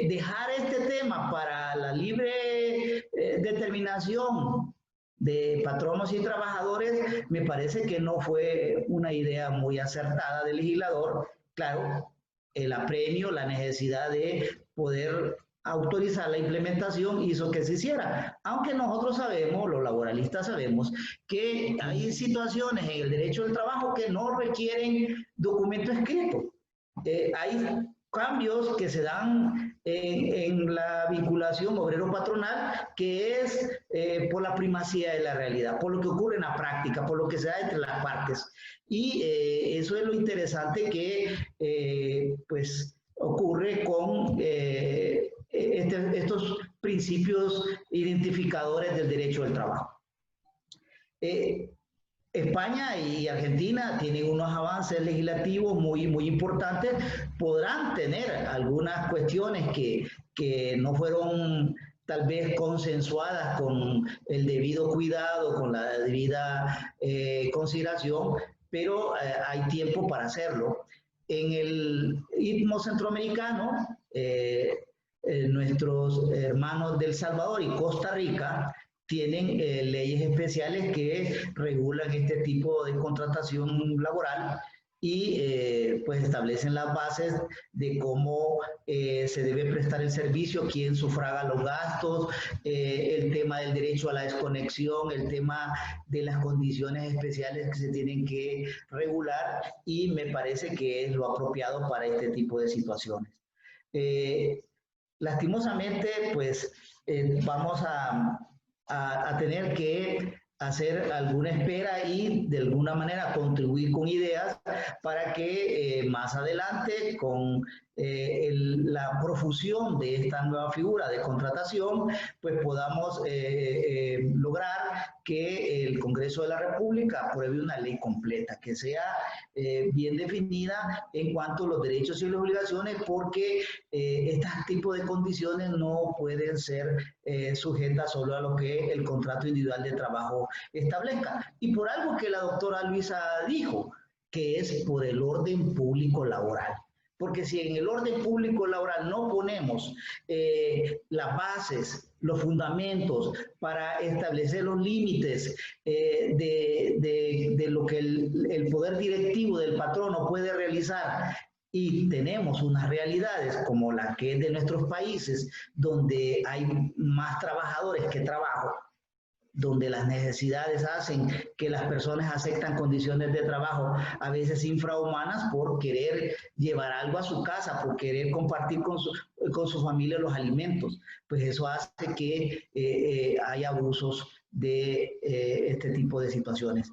dejar este tema para la libre determinación de patronos y trabajadores me parece que no fue una idea muy acertada del legislador. Claro, el apremio, la necesidad de poder autorizar la implementación hizo que se hiciera, aunque nosotros sabemos, los laboralistas sabemos, que hay situaciones en el derecho del trabajo que no requieren documento escrito. Hay cambios que se dan en la vinculación obrero-patronal, que es por la primacía de la realidad, por lo que ocurre en la práctica, por lo que se da entre las partes. Y eso es lo interesante que pues ocurre con estos principios identificadores del derecho del trabajo. España y Argentina tienen unos avances legislativos muy importantes, podrán tener algunas cuestiones que no fueron tal vez consensuadas con el debido cuidado, con la debida consideración, pero hay tiempo para hacerlo. En el Istmo Centroamericano, nuestros hermanos de El Salvador y Costa Rica tienen leyes especiales que regulan este tipo de contratación laboral y pues establecen las bases de cómo se debe prestar el servicio, quién sufraga los gastos, el tema del derecho a la desconexión, el tema de las condiciones especiales que se tienen que regular, y me parece que es lo apropiado para este tipo de situaciones. Lastimosamente, pues vamos a tener que hacer alguna espera y de alguna manera contribuir con ideas para que más adelante, con la profusión de esta nueva figura de contratación, pues podamos lograr que el Congreso de la República apruebe una ley completa, que sea bien definida en cuanto a los derechos y las obligaciones, porque este tipo de condiciones no pueden ser sujetas solo a lo que el contrato individual de trabajo establezca. Y por algo que la doctora Luisa dijo, que es por el orden público laboral. Porque si en el orden público laboral no ponemos las bases, los fundamentos para establecer los límites de lo que el poder directivo del patrono puede realizar, y tenemos unas realidades como la que es de nuestros países, donde hay más trabajadores que trabajo, donde las necesidades hacen que las personas aceptan condiciones de trabajo a veces infrahumanas por querer llevar algo a su casa, por querer compartir con su familia los alimentos, pues eso hace que haya abusos de este tipo de situaciones.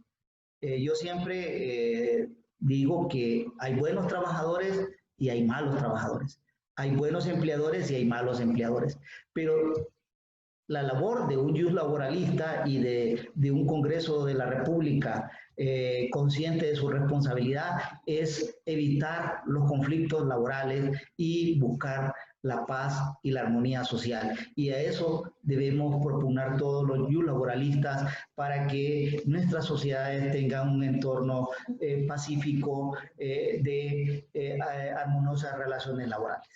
Yo siempre digo que hay buenos trabajadores y hay malos trabajadores. Hay buenos empleadores y hay malos empleadores, pero la labor de un jus laboralista y de un Congreso de la República consciente de su responsabilidad es evitar los conflictos laborales y buscar la paz y la armonía social. Y a eso debemos propugnar todos los jus laboralistas para que nuestras sociedades tengan un entorno pacífico de armoniosas relaciones laborales.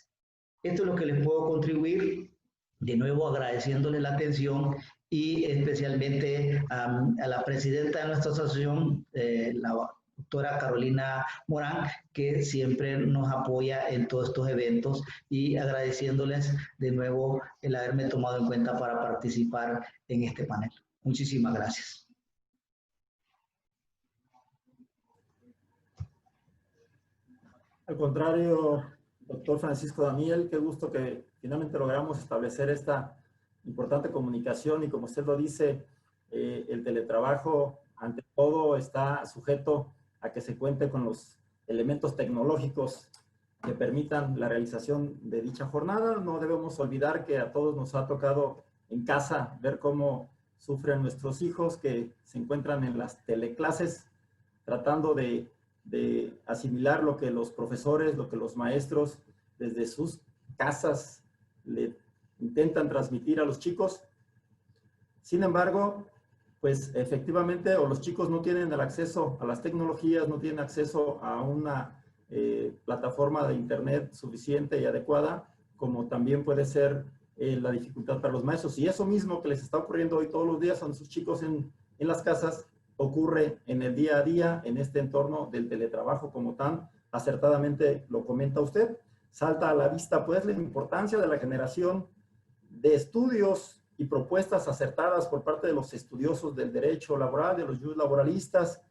Esto es lo que les puedo contribuir. De nuevo agradeciéndole la atención y especialmente a la presidenta de nuestra asociación, la doctora Carolina Morán, que siempre nos apoya en todos estos eventos, y agradeciéndoles de nuevo el haberme tomado en cuenta para participar en este panel. Muchísimas gracias. Al contrario, doctor Francisco Daniel, qué gusto que finalmente logramos establecer esta importante comunicación, y como usted lo dice, el teletrabajo ante todo está sujeto a que se cuente con los elementos tecnológicos que permitan la realización de dicha jornada. No debemos olvidar que a todos nos ha tocado en casa ver cómo sufren nuestros hijos que se encuentran en las teleclases tratando de asimilar lo que los profesores, lo que los maestros desde sus casas le intentan transmitir a los chicos. Sin embargo, pues efectivamente, o los chicos no tienen el acceso a las tecnologías, no tienen acceso a una plataforma de internet suficiente y adecuada, como también puede ser la dificultad para los maestros. Y eso mismo que les está ocurriendo hoy todos los días a nuestros chicos en las casas, ocurre en el día a día, en este entorno del teletrabajo, como tan acertadamente lo comenta usted. Salta a la vista, pues, la importancia de la generación de estudios y propuestas acertadas por parte de los estudiosos del derecho laboral, de los jus laboralistas,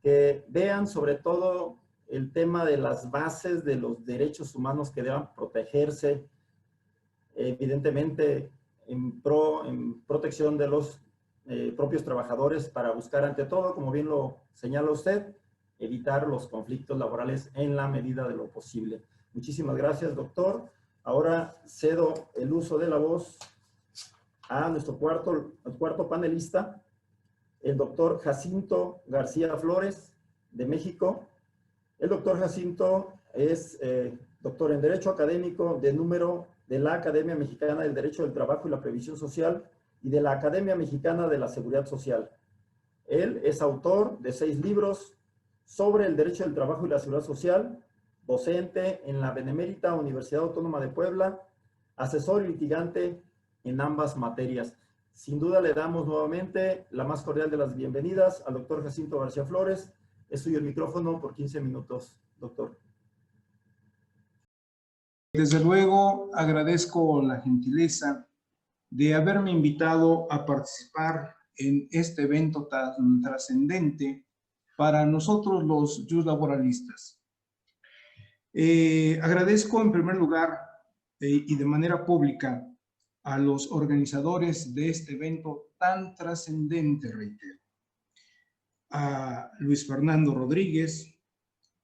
que vean sobre todo el tema de las bases de los derechos humanos que deban protegerse, evidentemente en protección de los propios trabajadores, para buscar ante todo, como bien lo señala usted, evitar los conflictos laborales en la medida de lo posible. Muchísimas gracias, doctor. Ahora cedo el uso de la voz a nuestro cuarto panelista, el doctor Jacinto García Flores, de México. El doctor Jacinto es doctor en Derecho Académico de número de la Academia Mexicana del Derecho del Trabajo y la Previsión Social y de la Academia Mexicana de la Seguridad Social. Él es autor de 6 libros sobre el derecho del trabajo y la seguridad social, docente en la Benemérita Universidad Autónoma de Puebla, asesor y litigante en ambas materias. Sin duda le damos nuevamente la más cordial de las bienvenidas al doctor Jacinto García Flores. Es suyo el micrófono por 15 minutos, doctor. Desde luego, agradezco la gentileza de haberme invitado a participar en este evento tan trascendente para nosotros los laboralistas. Agradezco en primer lugar y de manera pública a los organizadores de este evento tan trascendente, reitero. A Luis Fernando Rodríguez,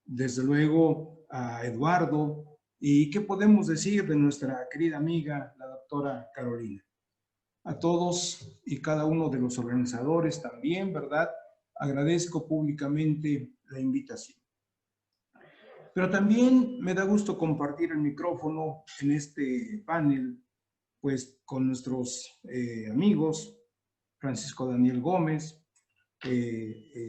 desde luego a Eduardo, y qué podemos decir de nuestra querida amiga, la doctora Carolina. A todos y cada uno de los organizadores también, ¿verdad? Agradezco públicamente la invitación. Pero también me da gusto compartir el micrófono en este panel, pues con nuestros amigos, Francisco Daniel Gómez,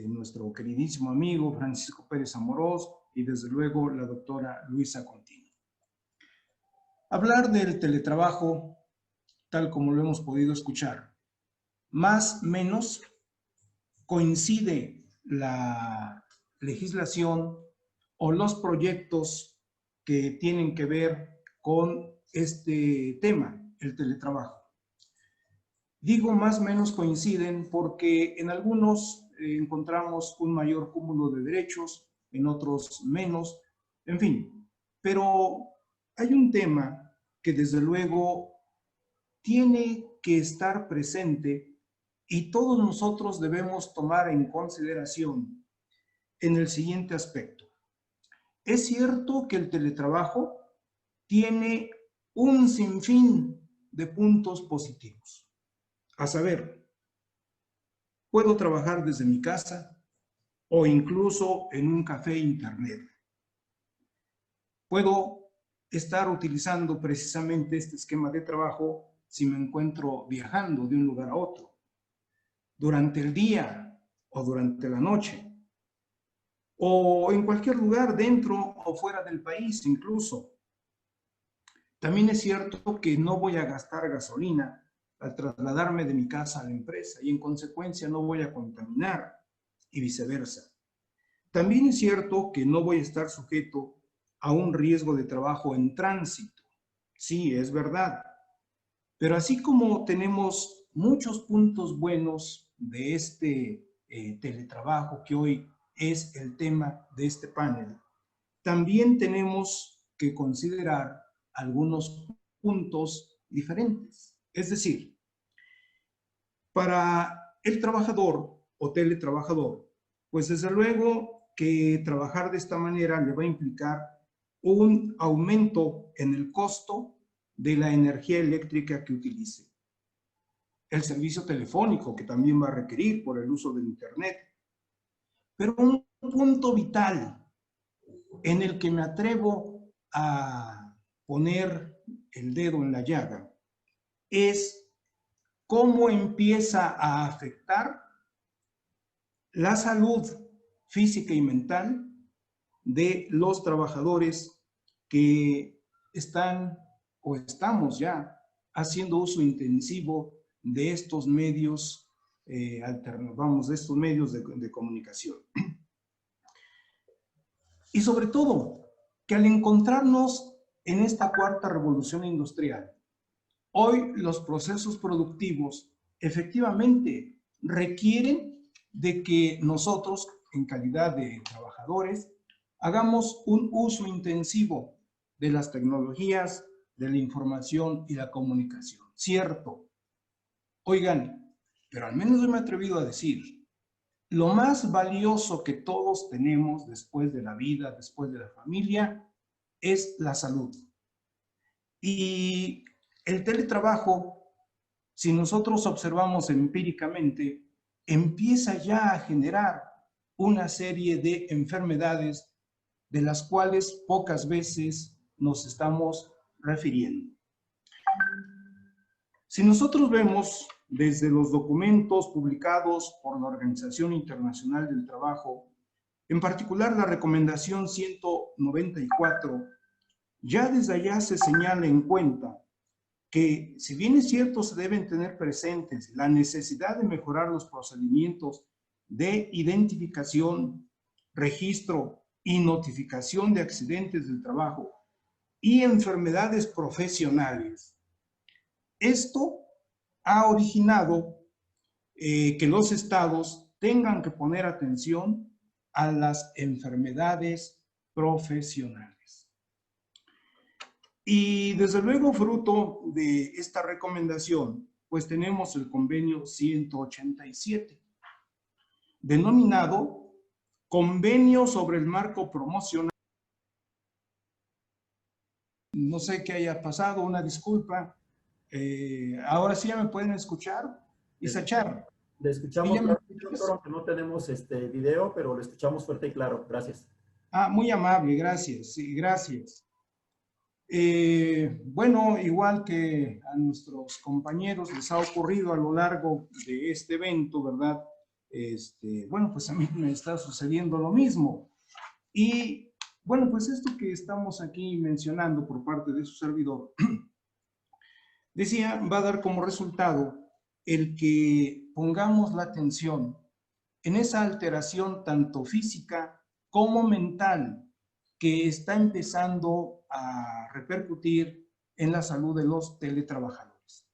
nuestro queridísimo amigo Francisco Pérez Amorós y desde luego la doctora Luisa Contino. Hablar del teletrabajo, tal como lo hemos podido escuchar, más o menos coincide la legislación o los proyectos que tienen que ver con este tema, el teletrabajo. Digo más o menos coinciden porque en algunos encontramos un mayor cúmulo de derechos, en otros menos, en fin. Pero hay un tema que desde luego tiene que estar presente y todos nosotros debemos tomar en consideración en el siguiente aspecto. Es cierto que el teletrabajo tiene un sinfín de puntos positivos. A saber, puedo trabajar desde mi casa o incluso en un café internet. Puedo estar utilizando precisamente este esquema de trabajo si me encuentro viajando de un lugar a otro, durante el día o durante la noche, o en cualquier lugar dentro o fuera del país incluso. También es cierto que no voy a gastar gasolina al trasladarme de mi casa a la empresa y en consecuencia no voy a contaminar y viceversa. También es cierto que no voy a estar sujeto a un riesgo de trabajo en tránsito. Sí, es verdad. Pero así como tenemos muchos puntos buenos de este teletrabajo que hoy es el tema de este panel, también tenemos que considerar algunos puntos diferentes. Es decir, para el trabajador o teletrabajador, pues desde luego que trabajar de esta manera le va a implicar un aumento en el costo de la energía eléctrica que utilice. El servicio telefónico que también va a requerir por el uso del Internet. Pero un punto vital en el que me atrevo a poner el dedo en la llaga es cómo empieza a afectar la salud física y mental de los trabajadores que están o estamos ya haciendo uso intensivo de estos medios alternativos, de estos medios de comunicación. Y sobre todo, que al encontrarnos en esta cuarta revolución industrial, hoy los procesos productivos efectivamente requieren de que nosotros, en calidad de trabajadores, hagamos un uso intensivo de las tecnologías, de la información y la comunicación. Cierto. Oigan, pero al menos yo me he atrevido a decir, lo más valioso que todos tenemos después de la vida, después de la familia, es la salud. Y el teletrabajo, si nosotros observamos empíricamente, empieza ya a generar una serie de enfermedades de las cuales pocas veces nos estamos refiriendo. Si nosotros vemos desde los documentos publicados por la Organización Internacional del Trabajo, en particular la recomendación 194, ya desde allá se señala en cuenta que, si bien es cierto, se deben tener presentes la necesidad de mejorar los procedimientos de identificación, registro y notificación de accidentes del trabajo y enfermedades profesionales, esto ha originado que los estados tengan que poner atención a las enfermedades profesionales. Y desde luego, fruto de esta recomendación, pues tenemos el convenio 187, denominado Convenio sobre el Marco Promocional. No sé qué haya pasado, una disculpa. Ahora sí ya me pueden escuchar. Isachar. Le escuchamos, doctor, aunque no tenemos video, pero le escuchamos fuerte y claro. Gracias. Ah, muy amable, gracias. Sí, gracias. Bueno, igual que a nuestros compañeros les ha ocurrido a lo largo de este evento, ¿verdad? Bueno, pues a mí me está sucediendo lo mismo. Y bueno, pues esto que estamos aquí mencionando por parte de su servidor, decía, va a dar como resultado el que pongamos la atención en esa alteración tanto física como mental que está empezando a repercutir en la salud de los teletrabajadores.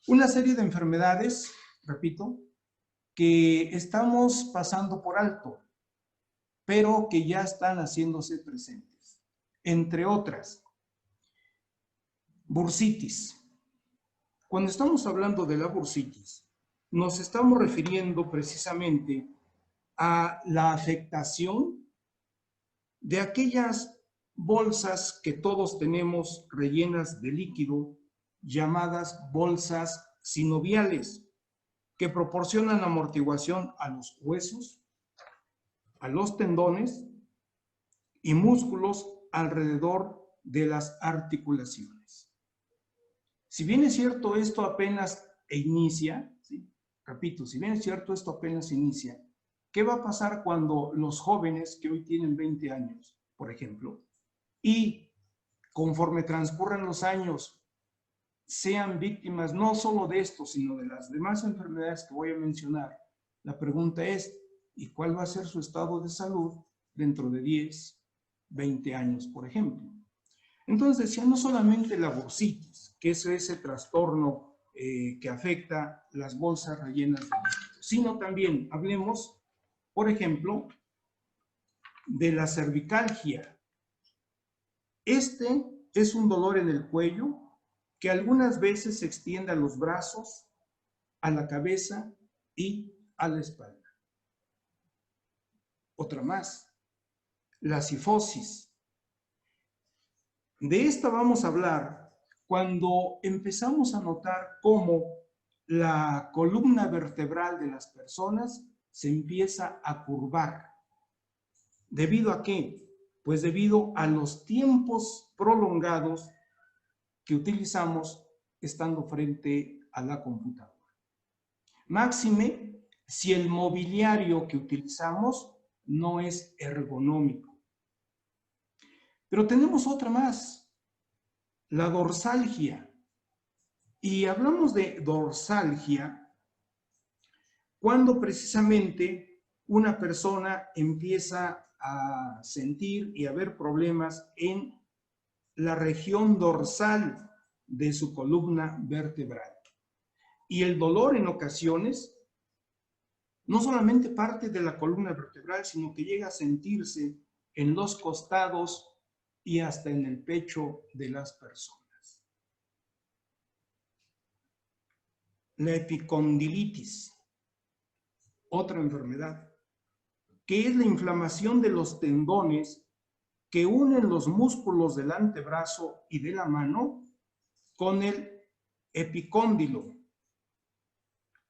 Una serie de enfermedades, repito, que estamos pasando por alto, pero que ya están haciéndose presentes. Entre otras, bursitis. Cuando estamos hablando de la bursitis, nos estamos refiriendo precisamente a la afectación de aquellas bolsas que todos tenemos rellenas de líquido, llamadas bolsas sinoviales, que proporcionan amortiguación a los huesos, a los tendones y músculos alrededor de las articulaciones. Si bien es cierto, esto apenas inicia, ¿sí? Repito, si bien es cierto, esto apenas inicia, ¿qué va a pasar cuando los jóvenes que hoy tienen 20 años, por ejemplo, y conforme transcurran los años, sean víctimas no solo de esto, sino de las demás enfermedades que voy a mencionar? La pregunta es, ¿y cuál va a ser su estado de salud dentro de 10, 20 años, por ejemplo? Entonces, ya no solamente la bursitis, que es ese trastorno que afecta las bolsas rellenas de líquido, sino también hablemos, por ejemplo, de la cervicalgia. Este es un dolor en el cuello que algunas veces se extiende a los brazos, a la cabeza y a la espalda. Otra más, la cifosis. De esta vamos a hablar cuando empezamos a notar cómo la columna vertebral de las personas se empieza a curvar. ¿Debido a qué? Pues debido a los tiempos prolongados que utilizamos estando frente a la computadora. Máxime si el mobiliario que utilizamos no es ergonómico. Pero tenemos otra más, la dorsalgia. Y hablamos de dorsalgia cuando precisamente una persona empieza a sentir y a ver problemas en la región dorsal de su columna vertebral. Y el dolor en ocasiones no solamente parte de la columna vertebral, sino que llega a sentirse en los costados y hasta en el pecho de las personas. La epicondilitis, otra enfermedad, que es la inflamación de los tendones que unen los músculos del antebrazo y de la mano con el epicóndilo.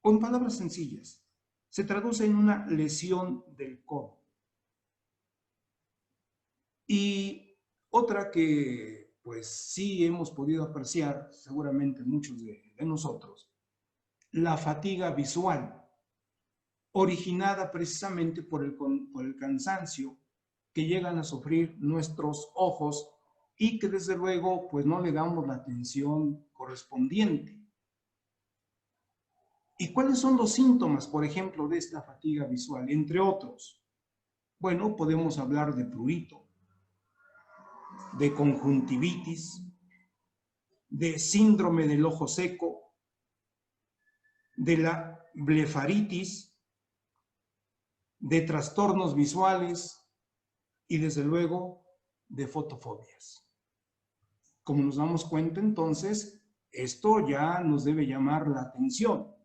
Con palabras sencillas, se traduce en una lesión del codo. Y otra que pues sí hemos podido apreciar, seguramente muchos de nosotros, la fatiga visual, originada precisamente por el cansancio que llegan a sufrir nuestros ojos y que desde luego pues no le damos la atención correspondiente. ¿Y cuáles son los síntomas, por ejemplo, de esta fatiga visual? Entre otros, bueno, podemos hablar de prurito, de conjuntivitis, de síndrome del ojo seco, de la blefaritis, de trastornos visuales y desde luego de fotofobias. Como nos damos cuenta entonces, esto ya nos debe llamar la atención.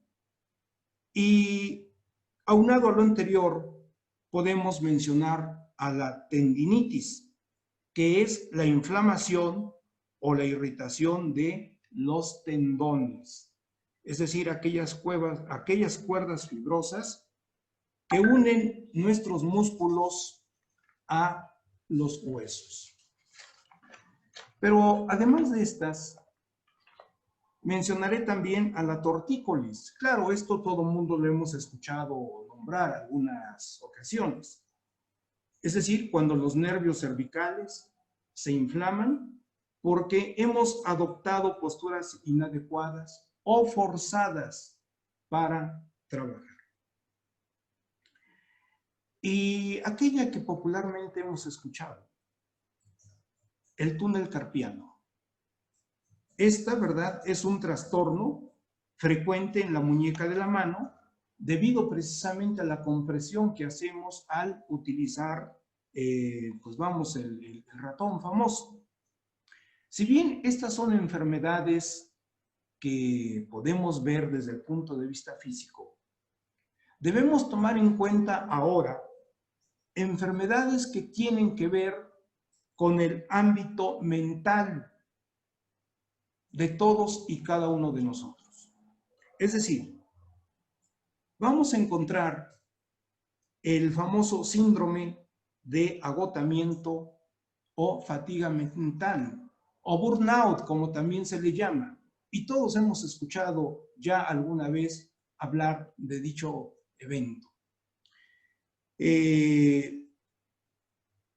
Y aunado a lo anterior, podemos mencionar a la tendinitis, que es la inflamación o la irritación de los tendones, es decir, aquellas cuerdas fibrosas que unen nuestros músculos a los huesos. Pero además de estas, mencionaré también a la tortícolis. Claro, esto todo el mundo lo hemos escuchado nombrar algunas ocasiones. Es decir, cuando los nervios cervicales se inflaman porque hemos adoptado posturas inadecuadas o forzadas para trabajar. Y aquella que popularmente hemos escuchado, el túnel carpiano. Esta, ¿verdad?, es un trastorno frecuente en la muñeca de la mano debido precisamente a la compresión que hacemos al utilizar, pues vamos, el ratón famoso. Si bien estas son enfermedades que podemos ver desde el punto de vista físico, debemos tomar en cuenta ahora enfermedades que tienen que ver con el ámbito mental de todos y cada uno de nosotros. Es decir, vamos a encontrar el famoso síndrome de agotamiento o fatiga mental, o burnout, como también se le llama. Y todos hemos escuchado ya alguna vez hablar de dicho evento. Es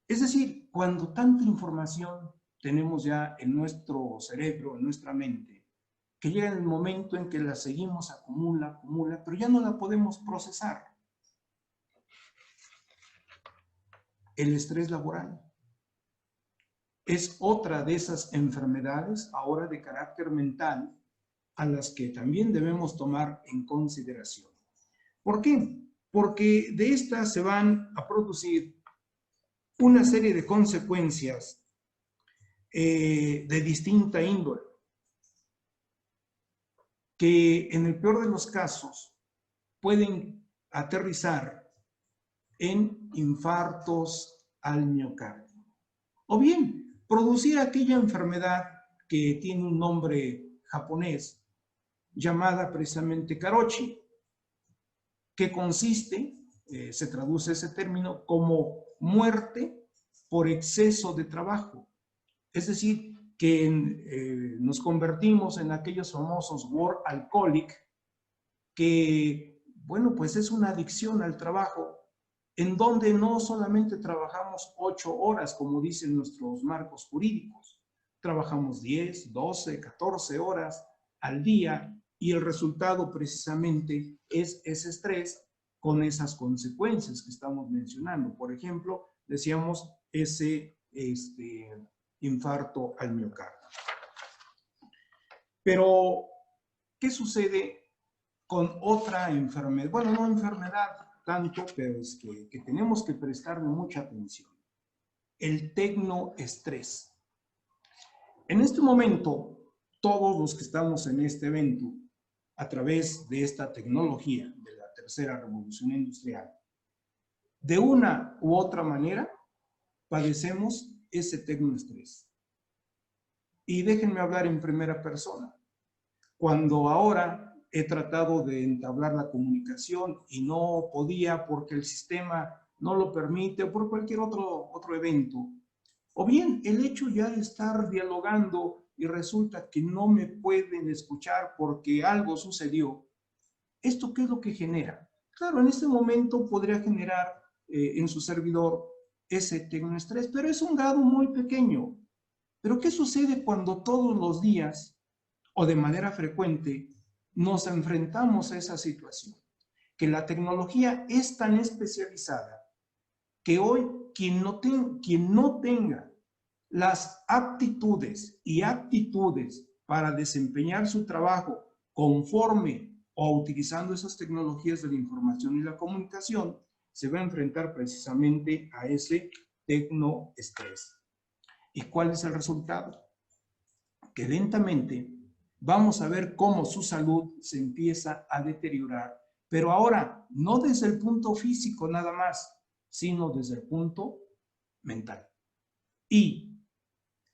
decir, cuando tanta información tenemos ya en nuestro cerebro, en nuestra mente, que llega el momento en que la seguimos, acumula, pero ya no la podemos procesar. El estrés laboral es otra de esas enfermedades, ahora de carácter mental, a las que también debemos tomar en consideración. ¿Por qué? Porque de estas se van a producir una serie de consecuencias de distinta índole, que en el peor de los casos pueden aterrizar en infartos al miocardio. O bien, producir aquella enfermedad que tiene un nombre japonés, llamada precisamente karoshi, que consiste, se traduce ese término, como muerte por exceso de trabajo. Es decir, que nos convertimos en aquellos famosos workaholic, que, bueno, pues es una adicción al trabajo, en donde no solamente trabajamos 8 horas, como dicen nuestros marcos jurídicos, trabajamos 10, 12, 14 horas al día, y el resultado precisamente es ese estrés con esas consecuencias que estamos mencionando. Por ejemplo, decíamos ese infarto al miocardio. Pero, ¿qué sucede con otra enfermedad? Bueno, no enfermedad tanto, pero es que tenemos que prestarle mucha atención. El tecnoestrés. En este momento, todos los que estamos en este evento, a través de esta tecnología de la tercera revolución industrial, de una u otra manera, padecemos ese tecnoestrés. Y déjenme hablar en primera persona. Cuando ahora he tratado de entablar la comunicación y no podía porque el sistema no lo permite o por cualquier otro evento. O bien el hecho ya de estar dialogando y resulta que no me pueden escuchar porque algo sucedió. ¿Esto qué es lo que genera? Claro, en este momento podría generar en su servidor ese tecnoestrés, pero es un grado muy pequeño. Pero ¿qué sucede cuando todos los días o de manera frecuente nos enfrentamos a esa situación? Que la tecnología es tan especializada que hoy quien no tenga las aptitudes y aptitudes para desempeñar su trabajo conforme o utilizando esas tecnologías de la información y la comunicación, se va a enfrentar precisamente a ese tecnoestrés. ¿Y cuál es el resultado? Que lentamente vamos a ver cómo su salud se empieza a deteriorar, pero ahora no desde el punto físico nada más, sino desde el punto mental. Y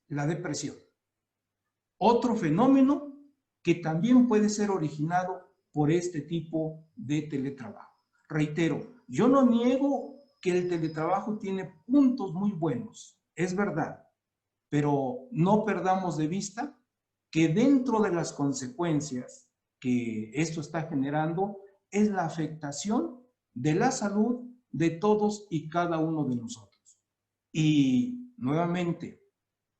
la depresión, otro fenómeno que también puede ser originado por este tipo de teletrabajo. Reitero, yo no niego que el teletrabajo tiene puntos muy buenos, es verdad, pero no perdamos de vista que dentro de las consecuencias que esto está generando es la afectación de la salud de todos y cada uno de nosotros. Y nuevamente,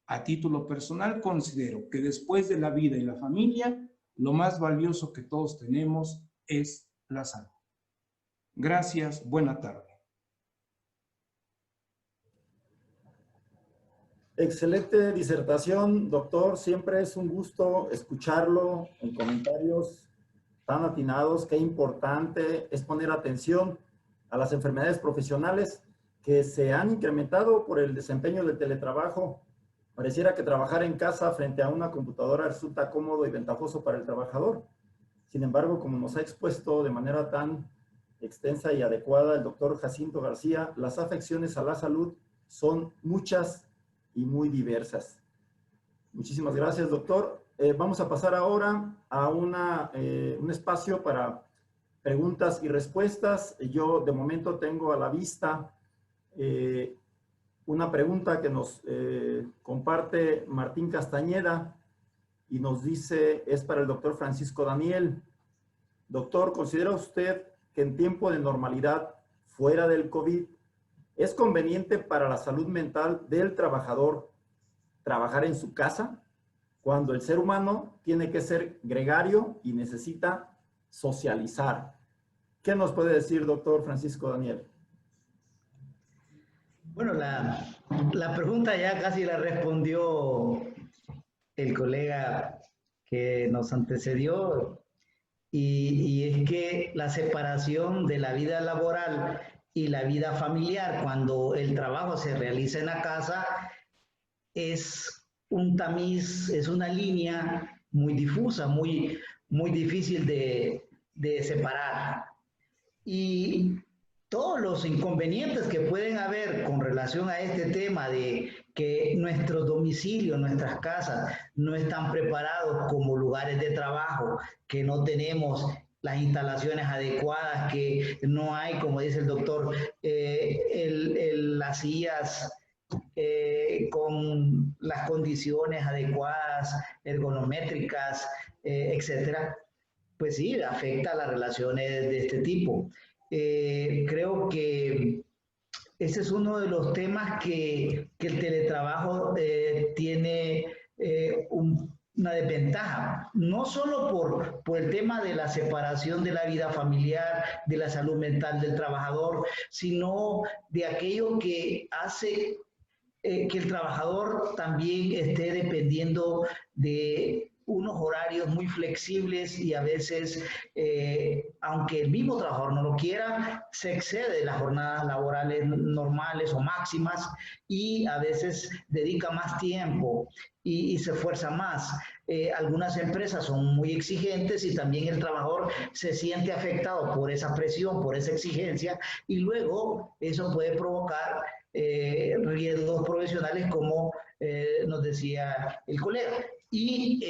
a título personal, considero que después de la vida y la familia, lo más valioso que todos tenemos es la salud. Gracias, buena tarde. Excelente disertación, doctor. Siempre es un gusto escucharlo en comentarios tan atinados. Qué importante es poner atención a las enfermedades profesionales que se han incrementado por el desempeño del teletrabajo. Pareciera que trabajar en casa frente a una computadora resulta cómodo y ventajoso para el trabajador. Sin embargo, como nos ha expuesto de manera tan extensa y adecuada el doctor Jacinto García, las afecciones a la salud son muchas y muy diversas. Muchísimas gracias, doctor. Vamos a pasar ahora a un espacio para preguntas y respuestas. Yo de momento tengo a la vista una pregunta que nos comparte Martín Castañeda y nos dice, es para el doctor Francisco Daniel. Doctor, ¿considera usted que en tiempo de normalidad, fuera del COVID, es conveniente para la salud mental del trabajador trabajar en su casa cuando el ser humano tiene que ser gregario y necesita socializar? ¿Qué nos puede decir, doctor Francisco Daniel? Bueno, la pregunta ya casi la respondió el colega que nos antecedió, y es que la separación de la vida laboral y la vida familiar cuando el trabajo se realiza en la casa es un tamiz, es una línea muy difusa, muy difícil de separar. Y todos los inconvenientes que pueden haber con relación a este tema de que nuestros domicilios, nuestras casas no están preparados como lugares de trabajo, que no tenemos las instalaciones adecuadas, que no hay, como dice el doctor, las sillas con las condiciones adecuadas, ergonométricas, etcétera, pues sí, afecta a las relaciones de este tipo. Creo que ese es uno de los temas que el teletrabajo tiene una desventaja, no solo por el tema de la separación de la vida familiar, de la salud mental del trabajador, sino de aquello que hace que el trabajador también esté dependiendo de unos horarios muy flexibles y a veces, aunque el mismo trabajador no lo quiera, se excede de las jornadas laborales normales o máximas y a veces dedica más tiempo y se esfuerza más. Algunas empresas son muy exigentes y también el trabajador se siente afectado por esa presión, por esa exigencia, y luego eso puede provocar riesgos profesionales como nos decía el colega. Y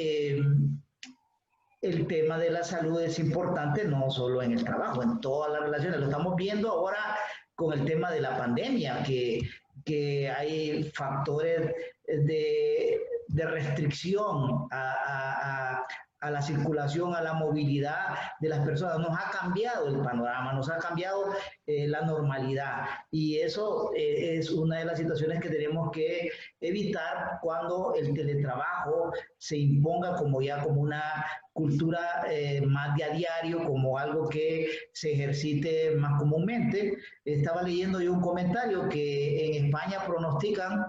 el tema de la salud es importante no solo en el trabajo, en todas las relaciones. Lo estamos viendo ahora con el tema de la pandemia, que hay factores de restricción a la circulación, a la movilidad de las personas. Nos ha cambiado el panorama, nos ha cambiado la normalidad, y eso es una de las situaciones que tenemos que evitar cuando el teletrabajo se imponga como una cultura más de a diario, como algo que se ejercite más comúnmente. Estaba leyendo yo un comentario que en España pronostican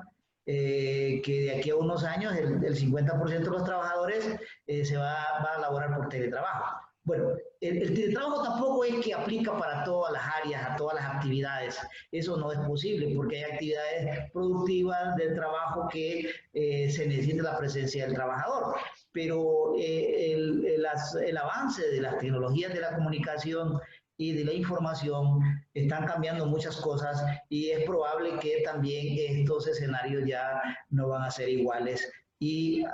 que de aquí a unos años el 50% de los trabajadores se va a laborar por teletrabajo. Bueno, el teletrabajo tampoco es que aplica para todas las áreas, a todas las actividades. Eso no es posible, porque hay actividades productivas del trabajo que se necesita la presencia del trabajador. Pero el avance de las tecnologías de la comunicación y de la información están cambiando muchas cosas, y es probable que también estos escenarios ya no van a ser iguales, y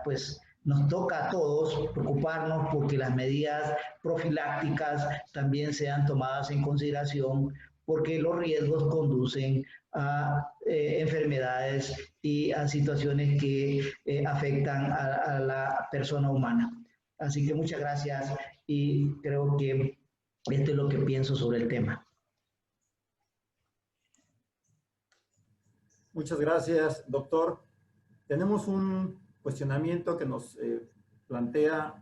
pues nos toca a todos preocuparnos porque las medidas profilácticas también sean tomadas en consideración, porque los riesgos conducen a enfermedades y a situaciones que afectan a la persona humana. Así que muchas gracias, y creo que esto es lo que pienso sobre el tema. Muchas gracias, doctor. Tenemos un cuestionamiento que nos plantea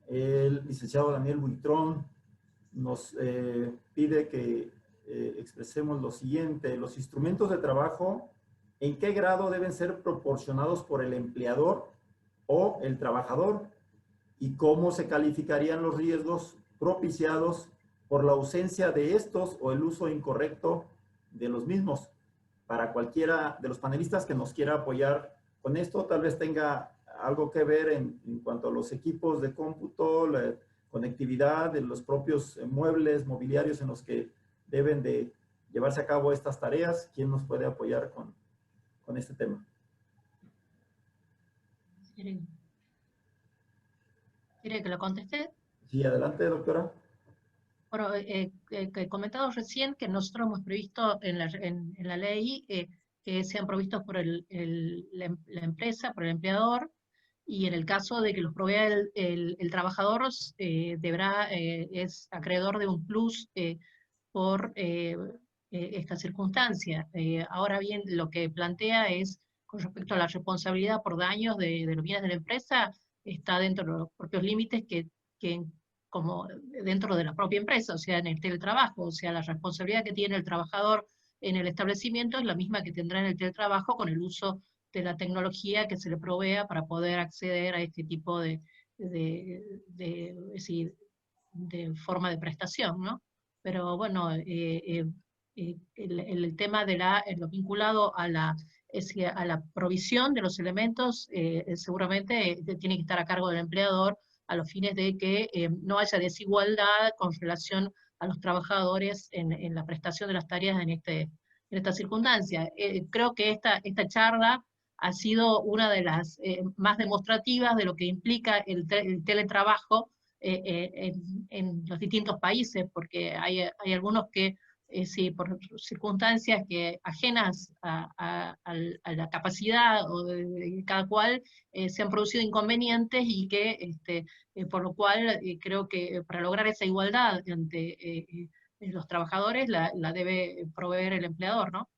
el licenciado Daniel Buitrón. Nos pide que expresemos lo siguiente: los instrumentos de trabajo, ¿en qué grado deben ser proporcionados por el empleador o el trabajador? ¿Y cómo se calificarían los riesgos propiciados por la ausencia de estos o el uso incorrecto de los mismos? Para cualquiera de los panelistas que nos quiera apoyar con esto, tal vez tenga algo que ver en cuanto a los equipos de cómputo, la conectividad de los propios muebles, mobiliarios en los que deben de llevarse a cabo estas tareas. ¿Quién nos puede apoyar con este tema? ¿Quiere que lo conteste? Sí, adelante, doctora. Bueno, he comentado recién que nosotros hemos previsto en la ley que sean provistos por la empresa, por el empleador, y en el caso de que los provea el trabajador, es acreedor de un plus por esta circunstancia. Ahora bien, lo que plantea es, con respecto a la responsabilidad por daños de los bienes de la empresa, está dentro de los propios límites que como dentro de la propia empresa, o sea, en el teletrabajo. O sea, la responsabilidad que tiene el trabajador en el establecimiento es la misma que tendrá en el teletrabajo, con el uso de la tecnología que se le provea para poder acceder a este tipo de forma de prestación, ¿no? Pero bueno, el tema de lo vinculado a la provisión de los elementos seguramente tiene que estar a cargo del empleador, a los fines de que no haya desigualdad con relación a los trabajadores en la prestación de las tareas en esta circunstancia. Creo que esta charla ha sido una de las más demostrativas de lo que implica el teletrabajo en los distintos países, porque hay algunos que sí, por circunstancias que ajenas a la capacidad o de cada cual, se han producido inconvenientes, y que por lo cual creo que para lograr esa igualdad ante los trabajadores la debe proveer el empleador, ¿no?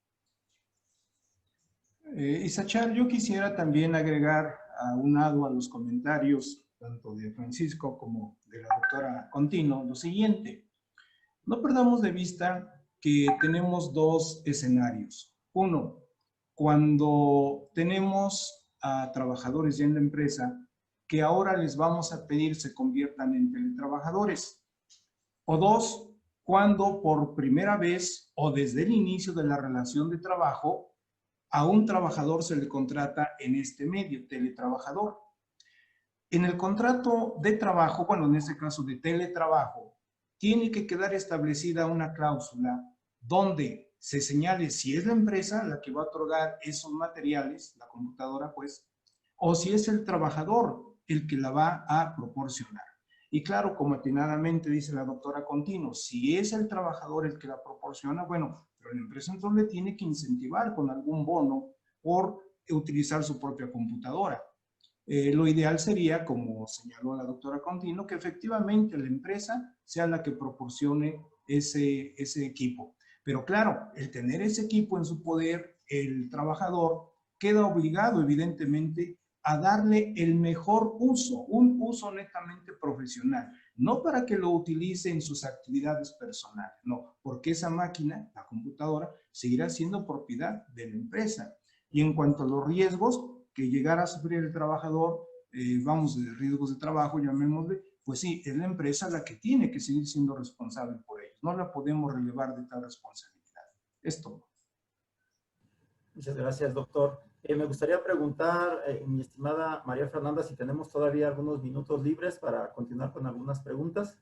Issachar, yo quisiera también agregar, aunado a los comentarios tanto de Francisco como de la doctora Contino, lo siguiente: no perdamos de vista que tenemos dos escenarios. Uno, cuando tenemos a trabajadores ya en la empresa que ahora les vamos a pedir se conviertan en teletrabajadores. O dos, cuando por primera vez o desde el inicio de la relación de trabajo a un trabajador se le contrata en este medio, teletrabajador. En el contrato de trabajo, bueno, en este caso de teletrabajo, tiene que quedar establecida una cláusula donde se señale si es la empresa la que va a otorgar esos materiales, la computadora pues, o si es el trabajador el que la va a proporcionar. Y claro, como atinadamente dice la doctora Contino, si es el trabajador el que la proporciona, bueno, pero la empresa entonces le tiene que incentivar con algún bono por utilizar su propia computadora. Lo ideal sería, como señaló la doctora Contino, que efectivamente la empresa sea la que proporcione ese equipo. Pero claro, el tener ese equipo en su poder, el trabajador queda obligado evidentemente a darle el mejor uso, un uso netamente profesional, no para que lo utilice en sus actividades personales, no, porque esa máquina, la computadora, seguirá siendo propiedad de la empresa. Y en cuanto a los riesgos que llegara a sufrir el trabajador, vamos, de riesgos de trabajo, llamémosle, pues sí, es la empresa la que tiene que seguir siendo responsable por ellos. No la podemos relevar de tal responsabilidad. Es todo. Muchas gracias, doctor. Me gustaría preguntar, mi estimada María Fernanda, si tenemos todavía algunos minutos libres para continuar con algunas preguntas.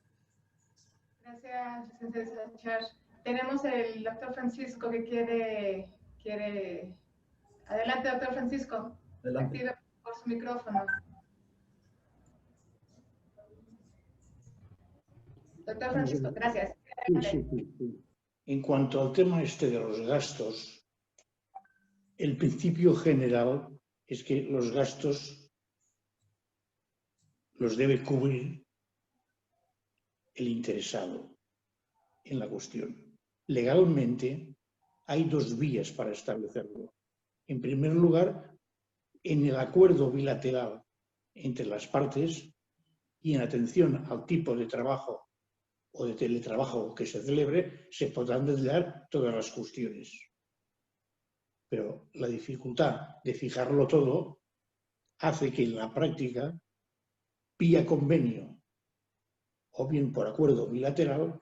Gracias, licenciada Char. Tenemos el doctor Francisco que quiere... Adelante, doctor Francisco. Adelante. Active por su micrófono. Doctor Francisco, gracias. Sí. En cuanto al tema de los gastos, el principio general es que los gastos los debe cubrir el interesado en la cuestión. Legalmente hay dos vías para establecerlo. En primer lugar, en el acuerdo bilateral entre las partes y en atención al tipo de trabajo o de teletrabajo que se celebre, se podrán detallar todas las cuestiones. Pero la dificultad de fijarlo todo hace que en la práctica, vía convenio o bien por acuerdo bilateral,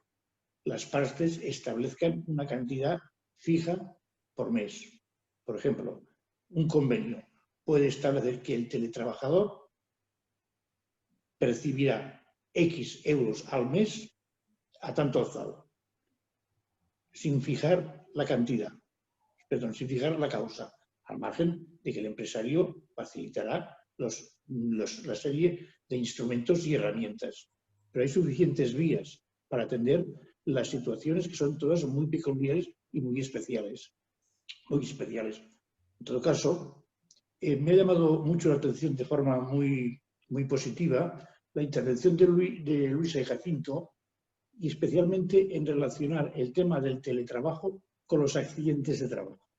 las partes establezcan una cantidad fija por mes. Por ejemplo, un convenio puede establecer que el teletrabajador percibirá X euros al mes a tanto alzado, sin fijar la cantidad. Perdón, sin fijar la causa, al margen de que el empresario facilitará la serie de instrumentos y herramientas. Pero hay suficientes vías para atender las situaciones que son todas muy peculiares y muy especiales. En todo caso, me ha llamado mucho la atención de forma muy positiva la intervención de Luisa y Jacinto, y especialmente en relacionar el tema del teletrabajo con los accidentes de trabajo.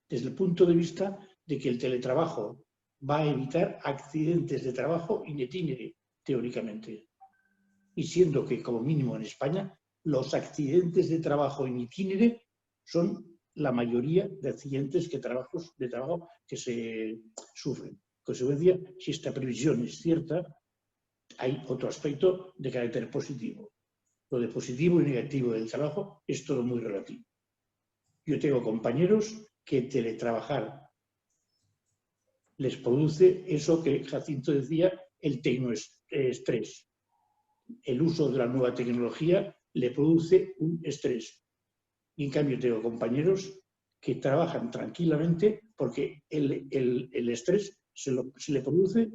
Desde el punto de vista de que el teletrabajo va a evitar accidentes de trabajo in itinere, teóricamente. Y siendo que, como mínimo en España, los accidentes de trabajo in itinere son la mayoría de accidentes de trabajo que se sufren. En consecuencia, si esta previsión es cierta, hay otro aspecto de carácter positivo. Lo de positivo y negativo del trabajo es todo muy relativo. Yo tengo compañeros que teletrabajar les produce eso que Jacinto decía, el tecnoestrés. El uso de la nueva tecnología le produce un estrés. Y en cambio tengo compañeros que trabajan tranquilamente porque el estrés se le produce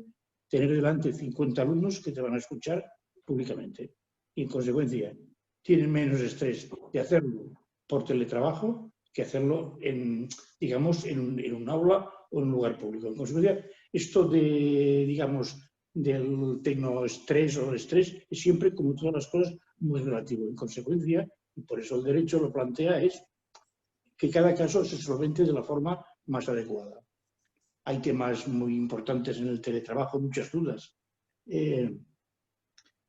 tener delante 50 alumnos que te van a escuchar públicamente. Y en consecuencia tienen menos estrés de hacerlo por teletrabajo que hacerlo en un aula o en un lugar público. En consecuencia, esto del tecnoestrés o el estrés es siempre, como todas las cosas, muy relativo. En consecuencia, y por eso el derecho lo plantea, es que cada caso se solvente de la forma más adecuada. Hay temas muy importantes en el teletrabajo, muchas dudas.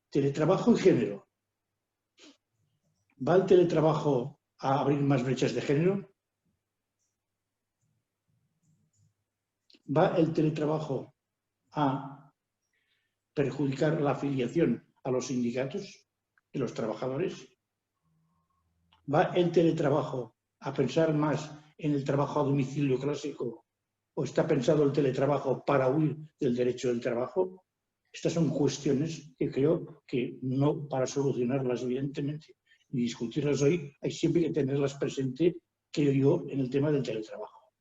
Teletrabajo y género. ¿Va el teletrabajo a abrir más brechas de género? ¿Va el teletrabajo a perjudicar la afiliación a los sindicatos de los trabajadores? ¿Va el teletrabajo a pensar más en el trabajo a domicilio clásico o está pensado el teletrabajo para huir del derecho del trabajo? Estas son cuestiones que creo que no para solucionarlas, evidentemente, ni discutirlas hoy, hay siempre que tenerlas presente, creo yo, en el tema del teletrabajo.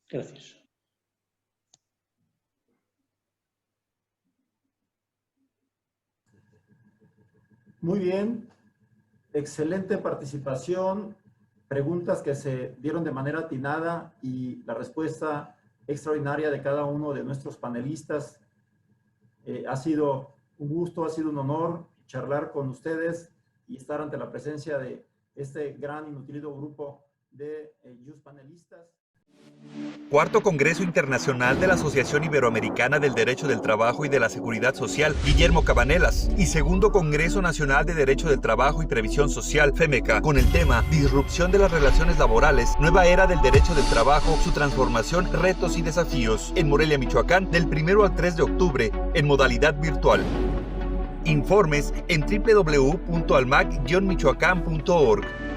Gracias. Muy bien, excelente participación, preguntas que se dieron de manera atinada y la respuesta extraordinaria de cada uno de nuestros panelistas. Ha sido un gusto, ha sido un honor charlar con ustedes y estar ante la presencia de este gran y nutrido grupo de JUS panelistas. Cuarto Congreso Internacional de la Asociación Iberoamericana del Derecho del Trabajo y de la Seguridad Social, Guillermo Cabanelas, y Segundo Congreso Nacional de Derecho del Trabajo y Previsión Social, FEMECA, con el tema Disrupción de las relaciones laborales, nueva era del derecho del trabajo, su transformación, retos y desafíos, en Morelia, Michoacán, del 1 al 3 de octubre, en modalidad virtual. Informes en www.almac-michoacán.org.